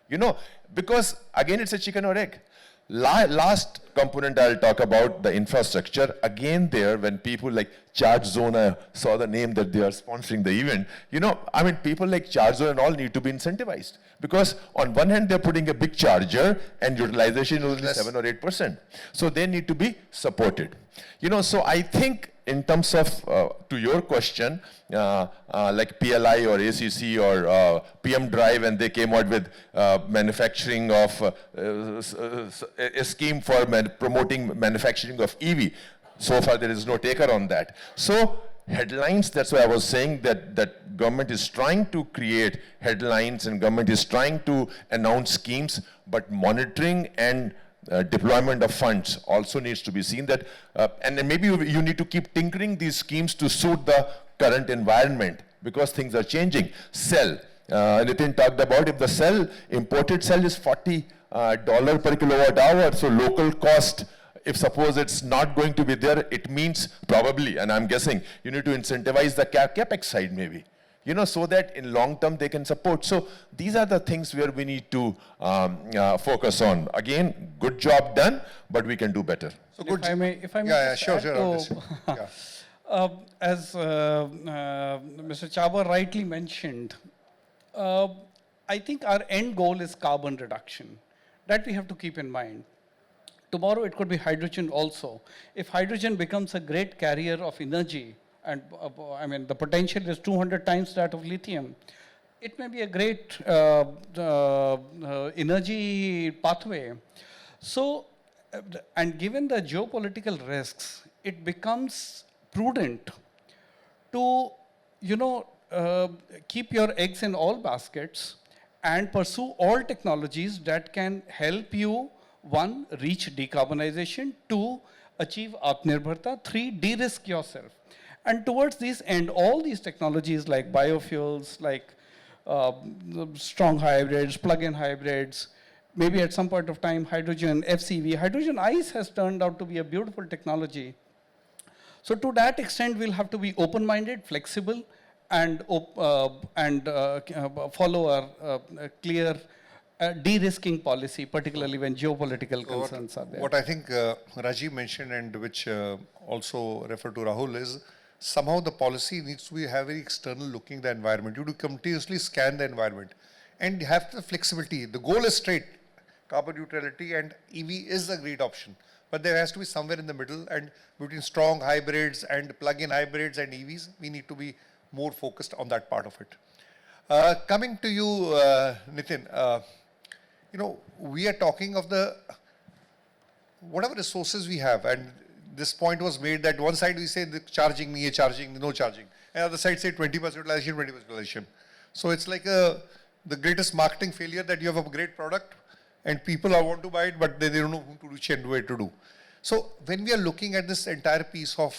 You know, because again, it's a chicken or egg. Last component I'll talk about, the infrastructure. Again there, when people like Charge Zone, I saw the name that they are sponsoring the event. You know, I mean, people like Charge Zone and all need to be incentivized. Because on one hand, they're putting a big charger and utilization is only 7 or 8%. So they need to be supported. You know, so I think in terms of, to your question, like PLI or ACC or PM Drive, and they came out with manufacturing of, a scheme for promoting manufacturing of EV. So far, there is no taker on that. So headlines, that's why I was saying that government is trying to create headlines and government is trying to announce schemes, but monitoring and deployment of funds also needs to be seen that, and then maybe you need to keep tinkering these schemes to suit the current environment because things are changing. Cell, Nitin talked about, if the cell, imported cell is $40 per kilowatt hour, so local cost, if suppose it's not going to be there, it means probably, and I'm guessing, you need to incentivize the capex side maybe. You know, so that in long term they can support. So these are the things where we need to focus on. Again, good job done, but we can do better. So good. If I may Yeah, sure. As Mr. Chaba rightly mentioned, I think our end goal is carbon reduction. That we have to keep in mind. Tomorrow it could be hydrogen also. If hydrogen becomes a great carrier of energy, and I mean, the potential is 200 times that of lithium. It may be a great energy pathway. So, and given the geopolitical risks, it becomes prudent to, you know, keep your eggs in all baskets and pursue all technologies that can help you, one, reach decarbonization, two, achieve Atmanirbharta, three, de-risk yourself. And towards this end, all these technologies like biofuels, like strong hybrids, plug-in hybrids, maybe at some point of time, hydrogen, FCV, hydrogen ICE has turned out to be a beautiful technology. So to that extent, we'll have to be open-minded, flexible, and follow a clear de-risking policy, particularly when geopolitical concerns are there. What I think Rajeev mentioned and which also referred to Rahul is, somehow the policy needs to be have very external looking the environment. You do continuously scan the environment and have the flexibility. The goal is straight, carbon neutrality, and EV is a great option. But there has to be somewhere in the middle, and between strong hybrids and plug-in hybrids and EVs, we need to be more focused on that part of it. Coming to you, Nitin, you know, we are talking of the whatever resources we have, and this point was made that one side we say the charging, no charging. And other side say 20% utilization, 20% utilization. So it's like the greatest marketing failure that you have a great product and people want to buy it, but they don't know whom to reach and where to do. So when we are looking at this entire piece of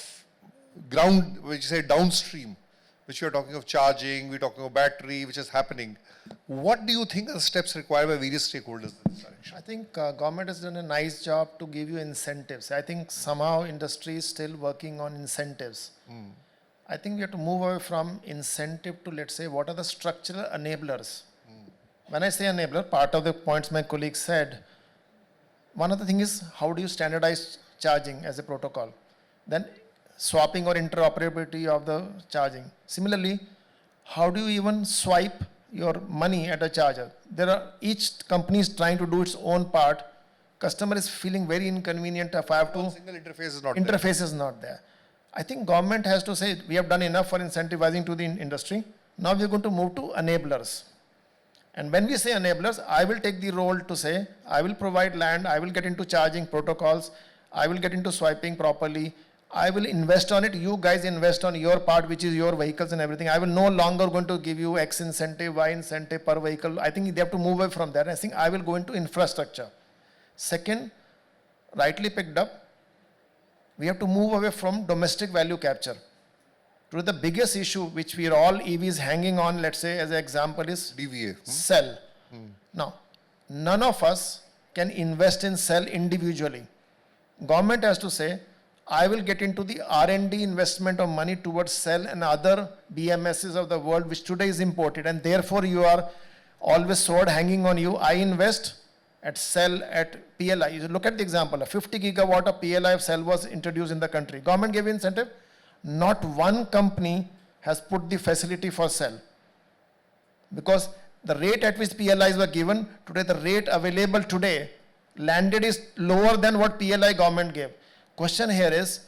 ground, which is downstream, which we are talking of charging, we're talking of battery, which is happening, what do you think are the steps required by various stakeholders in this direction? I think government has done a nice job to give you incentives. I think somehow industry is still working on incentives. I think we have to move away from incentive to, let's say, what are the structural enablers? When I say enabler, part of the points my colleague said, one of the things is how do you standardize charging as a protocol? Then swapping or interoperability of the charging. Similarly, how do you even swipe your money at a charger? There are, each company is trying to do its own part. Customer is feeling very inconvenient if I have to. Single interface is not Interface is not there. I think government has to say, we have done enough for incentivizing to the industry. Now we are going to move to enablers. And when we say enablers, I will take the role to say, I will provide land, I will get into charging protocols, I will get into swiping properly, I will invest on it. You guys invest on your part, which is your vehicles and everything. I will no longer going to give you X incentive, Y incentive per vehicle. I think they have to move away from that. I think I will go into infrastructure. Second, rightly picked up, we have to move away from domestic value capture. Today, the biggest issue which we are all EVs hanging on, let's say as an example, is DVA. cell. Now, none of us can invest in cell individually. Government has to say, I will get into the R&D investment of money towards cell and other BMSs of the world, which today is imported, and therefore you are always sword hanging on you. I invest at cell, at PLI. You look at the example, a 50 gigawatt of PLI of cell was introduced in the country. Government gave incentive. Not one company has put the facility for cell. Because the rate at which PLIs were given, today the rate available today, landed is lower than what PLI government gave. Question here is,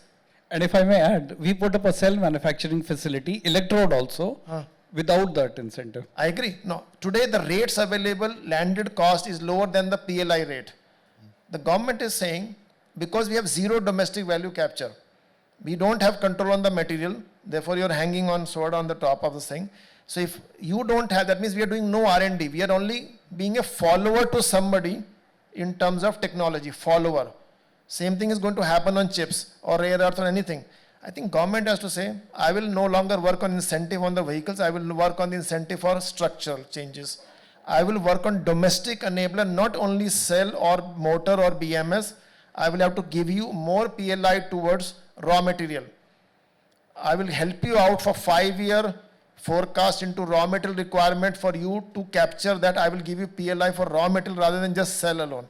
And if I may add, we put up a cell manufacturing facility, electrode also, without that incentive. I agree. No, today the rates available, landed cost is lower than the PLI rate. The government is saying, because we have zero domestic value capture, we don't have control on the material, therefore you're hanging on sword on the top of the thing. So if you don't have, that means we are doing no R&D. We are only being a follower to somebody in terms of technology, follower. Same thing is going to happen on chips or rare earth or anything. I think government has to say, I will no longer work on incentive on the vehicles, I will work on the incentive for structural changes. I will work on domestic enabler, not only cell or motor or BMS. I will have to give you more PLI towards raw material. I will help you out for 5-year forecast into raw material requirement for you to capture that. I will give you PLI for raw material rather than just cell alone.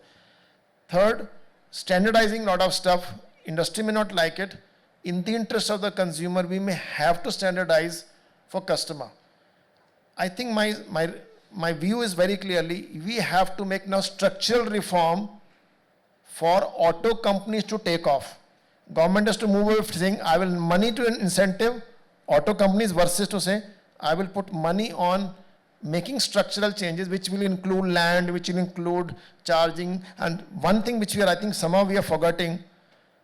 Third, standardizing a lot of stuff. Industry may not like it. In the interest of the consumer, we may have to standardize for customer. I think my view is very clearly, we have to make now structural reform for auto companies to take off. Government has to move away from saying, I will money to an incentive, auto companies versus to say, I will put money on making structural changes, which will include land, which will include charging. And one thing which I think somehow we are forgetting,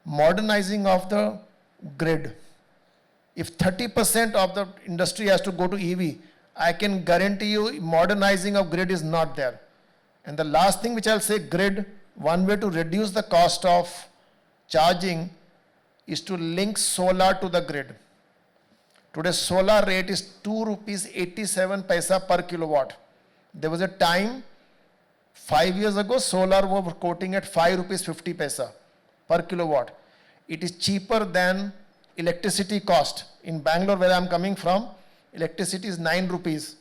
modernizing of the grid. If 30% of the industry has to go to EV, I can guarantee you modernizing of grid is not there. And the last thing which I'll say, grid, one way to reduce the cost of charging is to link solar to the grid. Today solar rate is 2 rupees 87 paisa per kilowatt. There was a time 5 years ago solar were quoting at 5 rupees 50 paisa per kilowatt. It is cheaper than electricity cost. In Bangalore where I am coming from, electricity is 9 rupees.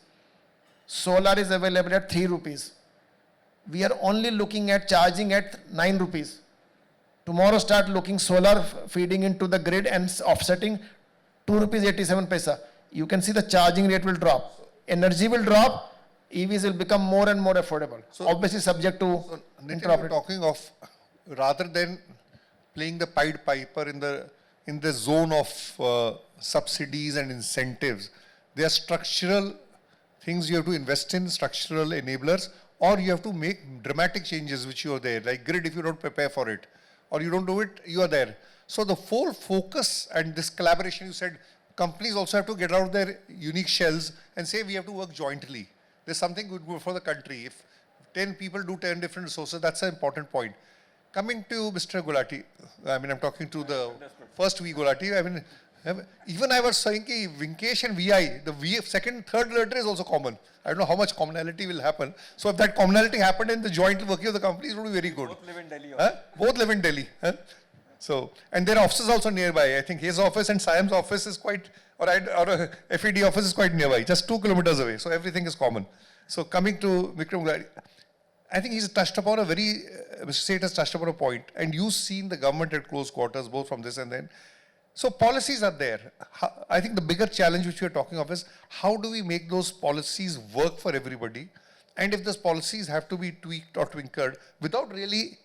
Solar is available at 3 rupees. We are only looking at charging at 9 rupees. Tomorrow start looking solar feeding into the grid and offsetting 2 rupees 87 paisa. You can see the charging rate will drop. Energy will drop. EVs will become more and more affordable. So, obviously subject to Nitin, you're talking of, rather than playing the Pied Piper in the zone of subsidies and incentives, there are structural things you have to invest in, structural enablers, or you have to make dramatic changes which you are there, like grid. If you don't prepare for it, or you don't do it, you are there. So the full focus and this collaboration, you said, companies also have to get out of their unique shells and say we have to work jointly. There's something good for the country. If 10 people do 10 different resources, that's an important point. Coming to Mr. Gulati, I mean, I'm talking to the first V Gulati. I mean, even I was saying that Vinkesh and VI, the second, third letter is also common. I don't know how much commonality will happen. So if that commonality happened in the joint working of the companies, it would be very good. Both live in Delhi. Both live in Delhi. So, and their offices also nearby. I think his office and Siam's office is quite, or FED office is quite nearby, just 2 kilometers away. So everything is common. So coming to Vikram Gulati, I think he's touched upon a very, Mr. Sheth has touched upon a point, and you've seen the government at close quarters, both from this and then. So policies are there. I think the bigger challenge which we are talking of is how do we make those policies work for everybody, and if those policies have to be tweaked or twinkled without really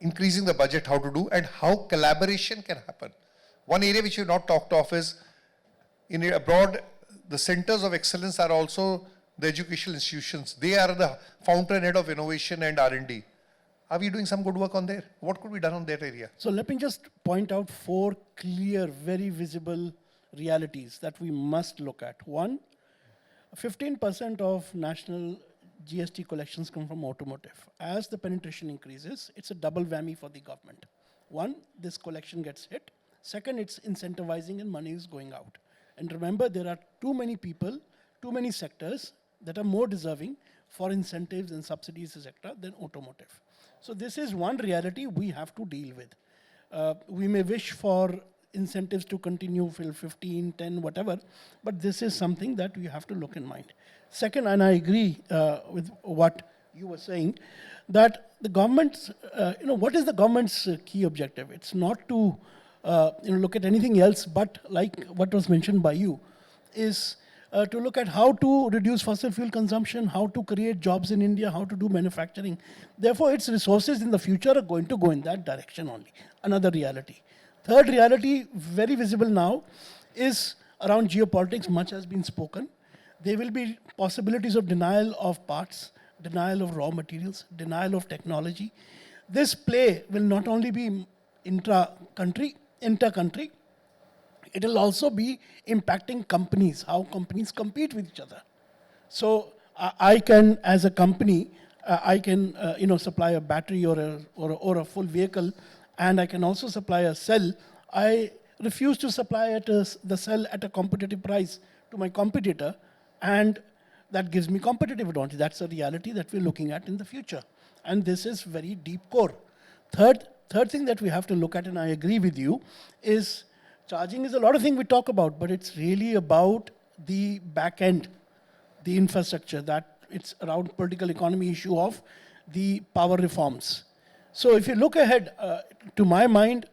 increasing the budget, how to do, and how collaboration can happen. One area which we've not talked of is, in abroad, the centers of excellence are also the educational institutions. They are the fountainhead of innovation and R&D. Are we doing some good work on there? What could be done on that area? So let me just point out 4 clear, very visible realities that we must look at. One, 15% of national GST collections come from automotive. As the penetration increases, it's a double whammy for the government. One, this collection gets hit. Second, it's incentivizing and money is going out. And remember, there are too many people, too many sectors that are more deserving for incentives and subsidies, etc., than automotive. So this is one reality we have to deal with. We may wish for incentives to continue till 15, 10, whatever, but this is something that we have to look in mind. Second, and I agree with what you were saying, that the government's, what is the government's key objective? It's not to look at anything else, but like what was mentioned by you, is to look at how to reduce fossil fuel consumption, how to create jobs in India, how to do manufacturing. Therefore, its resources in the future are going to go in that direction only. Another reality. Third reality, very visible now, is around geopolitics. Much has been spoken. There will be possibilities of denial of parts, denial of raw materials, denial of technology. This play will not only be inter-country, it will also be impacting companies, how companies compete with each other. So I can, as a company, I can supply a battery or a full vehicle, and I can also supply a cell. I refuse to supply the cell at a competitive price to my competitor, and that gives me competitive advantage. That's a reality that we're looking at in the future. And this is very deep core. Third thing that we have to look at, and I agree with you, is charging is a lot of things we talk about, but it's really about the back end, the infrastructure, that it's around political economy issue of the power reforms. So if you look ahead, to my mind,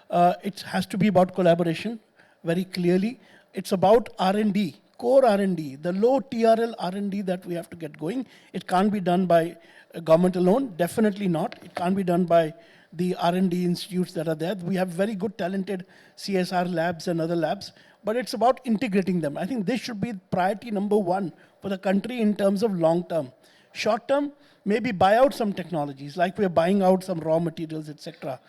it has to be about collaboration, very clearly. It's about R&D, core R&D, the low TRL R&D that we have to get going. It can't be done by government alone, definitely not. It can't be done by the R&D institutes that are there. We have very good, talented CSR labs and other labs, but it's about integrating them. I think this should be priority number 1 for the country in terms of long term. Short term, maybe buy out some technologies, like we're buying out some raw materials, etc.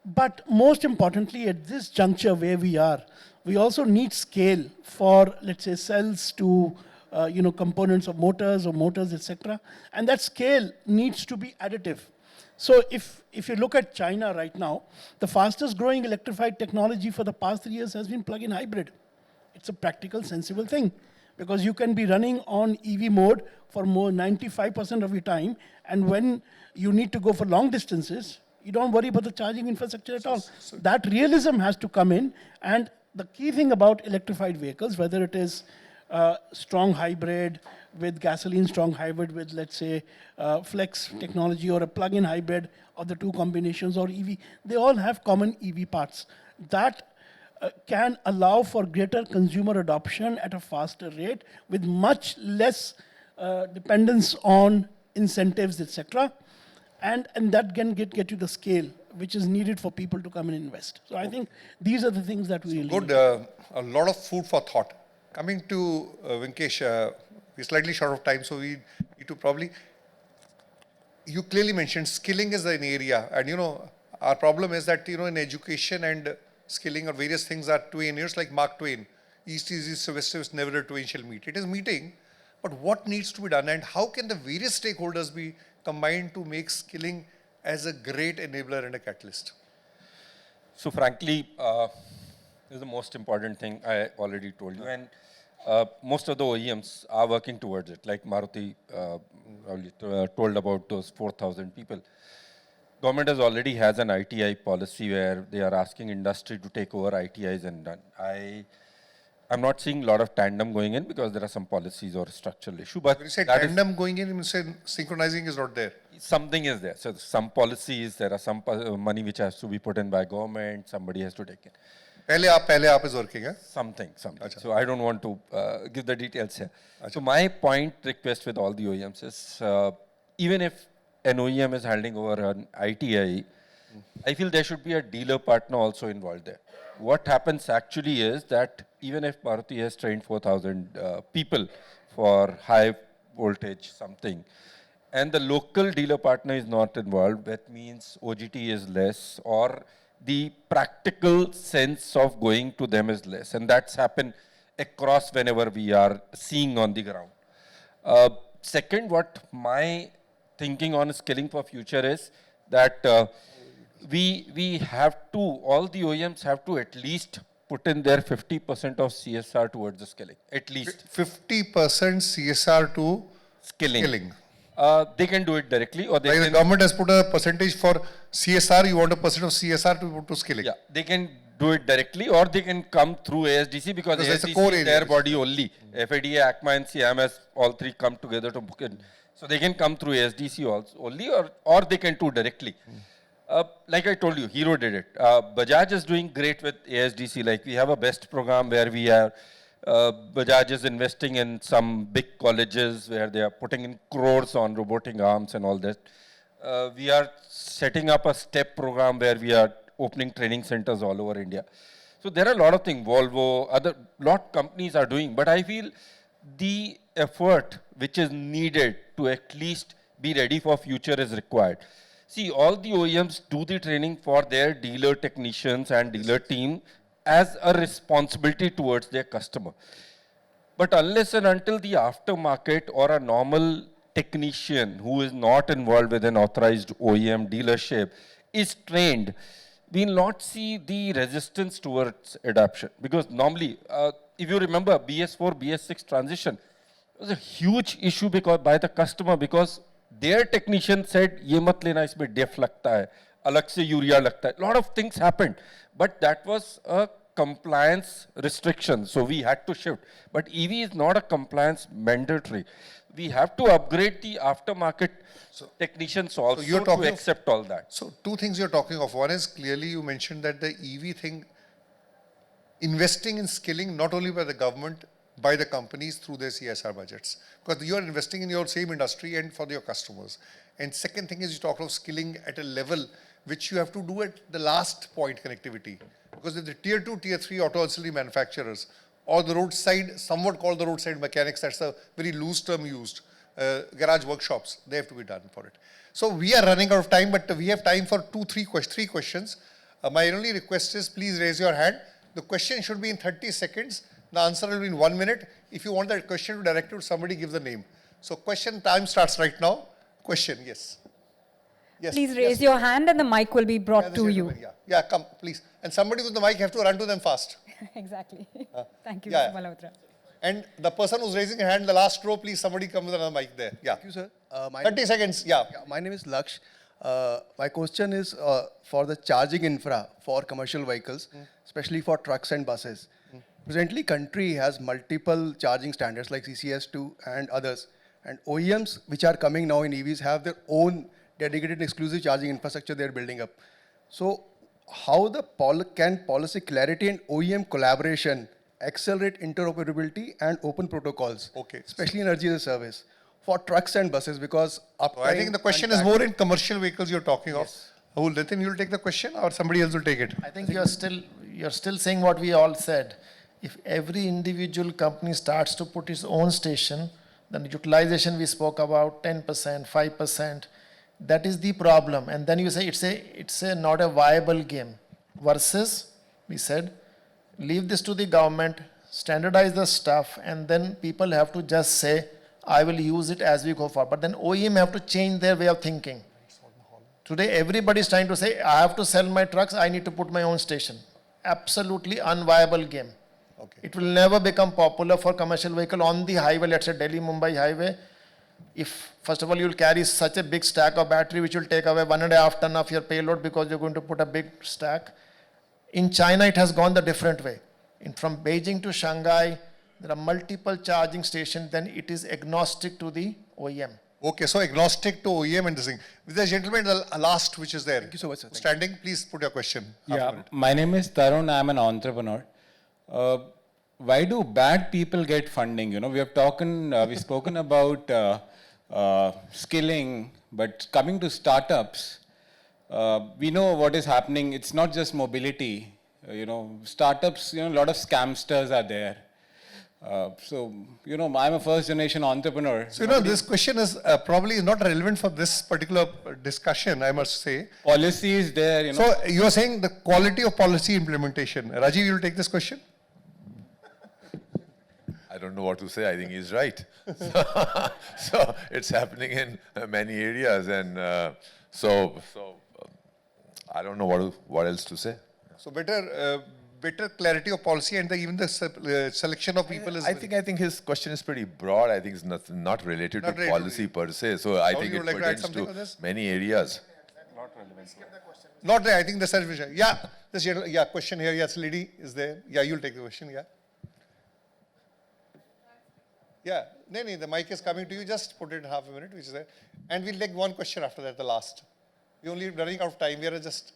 But most importantly, at this juncture where we are, we also need scale for, let's say, cells to components of motors or motors, etc. And that scale needs to be additive. So if you look at China right now, the fastest growing electrified technology for the past 3 years has been plug-in hybrid. It's a practical, sensible thing, because you can be running on EV mode for more 95% of your time, and when you need to go for long distances, you don't worry about the charging infrastructure at all. That realism has to come in, and the key thing about electrified vehicles, whether it is strong hybrid with gasoline, strong hybrid with, let's say, flex technology, or a plug-in hybrid, or the two combinations, or EV, they all have common EV parts. That can allow for greater consumer adoption at a faster rate with much less dependence on incentives, etc. And that can get you the scale which is needed for people to come and invest. So I think these are the things that we really good, a lot of food for thought. Coming to Vinkesh, we're slightly short of time, so we need to probably, you clearly mentioned skilling is an area, and our problem is that in education and skilling or various things are twain. It's like Mark Twain, East is east, west is never a twain shall meet. It is meeting, but what needs to be done, and how can the various stakeholders be combined to make skilling as a great enabler and a catalyst? So frankly, this is the most important thing I already told you, and most of the OEMs are working towards it, like Maruti told about those 4,000 people. Government already has an ITI policy where they are asking industry to take over ITIs and done. I'm not seeing a lot of tandem going in because there are some policies or structural issue. But when you say tandem going in, you say synchronizing is not there. Something is there. So some policies, there are some money which has to be put in by government, somebody has to take it. Pehle aap is working, eh? Something. So I don't want to give the details here. So my point request with all the OEMs is, even if an OEM is handing over an ITI, I feel there should be a dealer partner also involved there. What happens actually is that even if Bharti has trained 4,000 people for high voltage something, and the local dealer partner is not involved, that means OGT is less, or the practical sense of going to them is less. And that's happened across whenever we are seeing on the ground. Second, what my thinking on skilling for future is that we have to, all the OEMs have to at least put in their 50% of CSR towards the skilling, at least. 50% CSR to skilling. They can do it directly, or they Like can. the government has put a percentage for CSR, you want a percent of CSR to put to skilling. Yeah, they can do it directly, or they can come through ASDC because that's a ASDC core is area. their body only. FADA, ACMA and CMS, all three come together to book in. So they can come through ASDC also only, or they can do directly. Like I told you, Hero did it. Bajaj is doing great with ASDC. Like we have a best program where we are, Bajaj is investing in some big colleges where they are putting in crores on robotic arms and all that. We are setting up a STEP program where we are opening training centers all over India. So there are a lot of things, Volvo, lot companies are doing, but I feel the effort which is needed to at least be ready for future is required. See, all the OEMs do the training for their dealer technicians and dealer team as a responsibility towards their customer. But unless and until the aftermarket or a normal technician who is not involved with an authorized OEM dealership is trained, we will not see the resistance towards adoption. Because normally, if you remember BS4, BS6 transition, it was a huge issue by the customer because their technician said, "Ye mat lena, isme def lagta hai, alag se urea lagta hai." A lot of things happened, but that was a compliance restriction, so we had to shift. But EV is not a compliance mandatory. We have to upgrade the aftermarket technicians also to accept all that. So two things you're talking of. One is clearly you mentioned that the EV thing, investing in skilling not only by the government, by the companies through their CSR budgets. Because you are investing in your same industry and for your customers. And second thing is you talk of skilling at a level which you have to do at the last point connectivity. Because if the tier 2, tier 3 auto ancillary manufacturers or the roadside, somewhat called the roadside mechanics, that's a very loose term used, garage workshops, they have to be done for it. So we are running out of time, but we have time for three questions. My only request is please raise your hand. The question should be in 30 seconds. The answer will be in 1 minute. If you want that question to direct to somebody, give the name. So question time starts right now. Question, yes. Yes. Please raise your hand and the mic will be brought to you. Yeah, come, please. And somebody with the mic have to run to them fast. Exactly. Thank you, yeah. Mr. Malhotra. And the person who's raising a hand, the last row, please, somebody come with another mic there. Yeah. Thank you, sir. 30 seconds, yeah. My name is Laksh. My question is for the charging infra for commercial vehicles, especially for trucks and buses. Presently, country has multiple charging standards like CCS2 and others. And OEMs, which are coming now in EVs, have their own dedicated and exclusive charging infrastructure they're building up. So how can policy clarity and OEM collaboration accelerate interoperability and open protocols, especially energy as a service, for trucks and buses? Because I think the question is more in commercial vehicles you're talking of. Rahul, Nitin, you'll take the question or somebody else will take it? I think you're still saying what we all said. If every individual company starts to put its own station, then utilization we spoke about 10%, 5%, that is the problem. And then you say it's not a viable game. Versus, we said, leave this to the government, standardize the stuff, and then people have to just say, I will use it as we go forward. But then OEM have to change their way of thinking. Today, everybody is trying to say, I have to sell my trucks, I need to put my own station. Absolutely unviable game. It will never become popular for commercial vehicle on the highway, let's say Delhi-Mumbai highway. If, first of all, you'll carry such a big stack of battery, which will take away 1.5 ton of your payload because you're going to put a big stack. In China, it has gone the different way. From Beijing to Shanghai, there are multiple charging stations, then it is agnostic to the OEM. Okay, so agnostic to OEM and this thing. With the gentleman, the last which is there. Thank you so much, sir. Standing, please put your question. Yeah, my name is Tarun, I'm an entrepreneur. Why do bad people get funding? You know, we've spoken about skilling, but coming to startups, we know what is happening. It's not just mobility. Startups, a lot of scamsters are there. So, you know, I'm a first generation entrepreneur. So, this question is probably not relevant for this particular discussion, I must say. Policy is there, you know. So, you are saying the quality of policy implementation. Rajeev, you will take this question? I don't know what to say. I think he's right. So it's happening in many areas, and I don't know what else to say. So, better clarity of policy and even the selection of people is... I think his question is pretty broad. I think it's not related to policy per se. So I think it pertains to many areas. Not relevant. Not there. I think the service. Yeah, this question here. Yes, lady is there. Yeah, you'll take the question. Yeah. Yeah. No, the mic is coming to you. Just put it in half a minute, which is there. And we'll take one question after that, the last. We're only running out of time. We are just,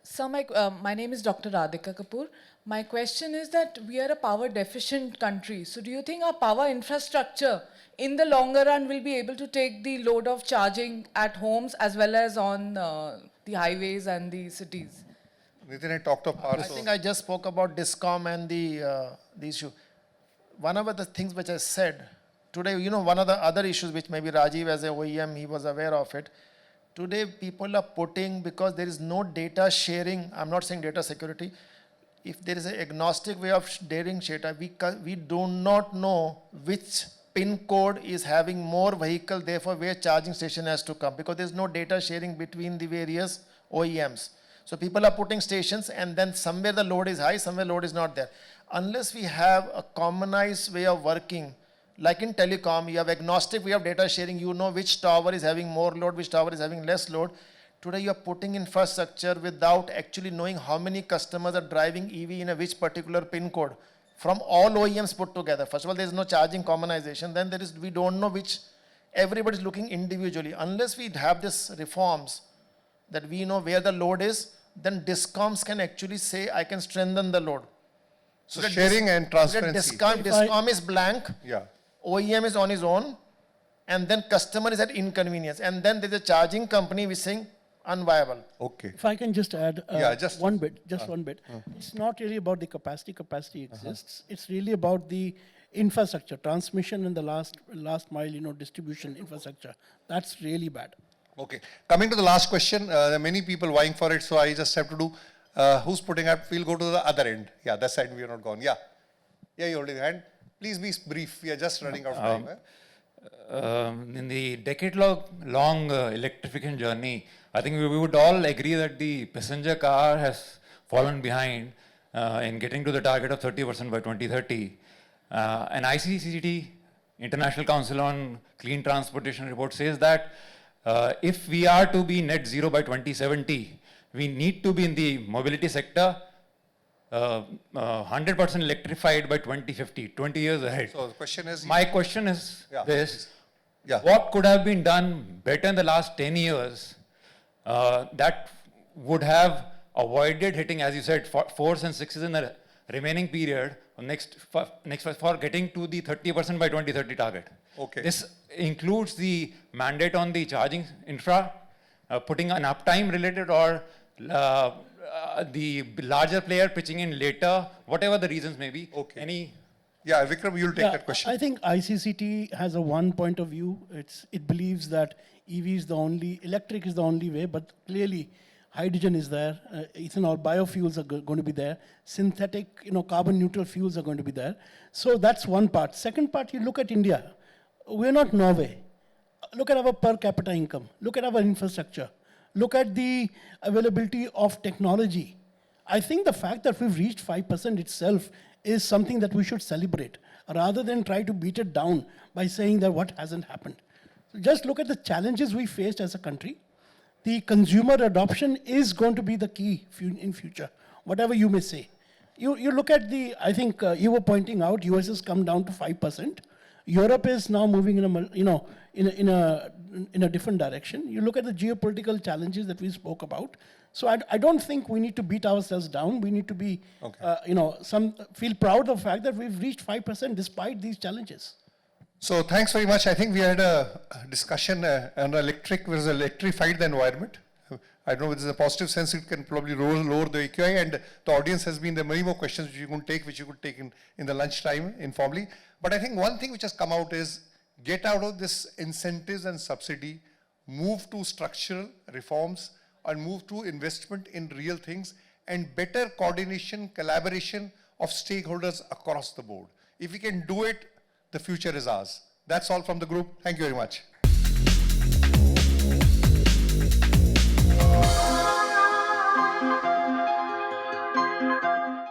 So my name is Dr. Radhika Kapoor. My question is that we are a power deficient country. So do you think our power infrastructure in the longer run will be able to take the load of charging at homes as well as on the highways and the cities? Nitin had talked of power. I think I just spoke about DISCOM and the issue. One of the things which I said today, one of the other issues which maybe Rajeev as a OEM, he was aware of it. Today, people are putting, because there is no data sharing, I'm not saying data security, if there is an agnostic way of sharing data, we do not know which pin code is having more vehicle, therefore where charging station has to come, because there's no data sharing between the various OEMs. So people are putting stations and then somewhere the load is high, somewhere load is not there. Unless we have a commonized way of working, like in telecom, you have agnostic way of data sharing, you know which tower is having more load, which tower is having less load. Today you are putting infrastructure without actually knowing how many customers are driving EV in a which particular pin code from all OEMs put together. First of all, there is no charging commonization. Then we don't know which, everybody is looking individually. Unless we have this reforms that we know where the load is, then DISCOMs can actually say, I can strengthen the load. So sharing and transparency. DISCOM is blank. Yeah. OEM is on his own, and then customer is at inconvenience, and then there's a charging company which is saying unviable. Okay. If I can just add just one bit. It's not really about the capacity. Capacity exists. It's really about the infrastructure, transmission and the last mile, distribution infrastructure. That's really bad. Okay. Coming to the last question, there are many people vying for it, so I just have to do, who's putting up, we'll go to the other end. Yeah, that side we are not gone. Yeah. Yeah, you're holding the hand. Please be brief. We are just running out of time. In the decade-long electrification journey, I think we would all agree that the passenger car has fallen behind in getting to the target of 30% by 2030. An ICCT, International Council on Clean Transportation report, says that if we are to be net zero by 2070, we need to be in the mobility sector 100% electrified by 2050, 20 years ahead. So the question is... My question is this. What could have been done better in the last 10 years that would have avoided hitting, as you said, 4s and 6s in the remaining period for getting to the 30% by 2030 target? Okay. This includes the mandate on the charging infra, putting an uptime related or the larger player pitching in later, whatever the reasons may be. Okay. Yeah, Vikram, you'll take that question. I think ICCT has a one point of view. It believes that electric is the only way, but clearly hydrogen is there, ethanol, biofuels are going to be there, synthetic, carbon neutral fuels are going to be there. So that's one part. Second part, you look at India. We're not Norway. Look at our per capita income. Look at our infrastructure. Look at the availability of technology. I think the fact that we've reached 5% itself is something that we should celebrate, rather than try to beat it down by saying that what hasn't happened. So just look at the challenges we faced as a country. The consumer adoption is going to be the key in future, whatever you may say. You look at I think you were pointing out, US has come down to 5%. Europe is now moving in a different direction. You look at the geopolitical challenges that we spoke about. So I don't think we need to beat ourselves down. We need to be, feel proud of the fact that we've reached 5% despite these challenges. So thanks very much. I think we had a discussion on electric versus electrified the environment. I don't know whether it's a positive sense, it can probably lower the AQI, and the audience has been there many more questions which you could take in the lunchtime informally. But I think one thing which has come out is get out of this incentives and subsidy, move to structural reforms, and move to investment in real things, and better coordination, collaboration of stakeholders across the board. If we can do it, the future is ours. That's all from the group. Thank you very much.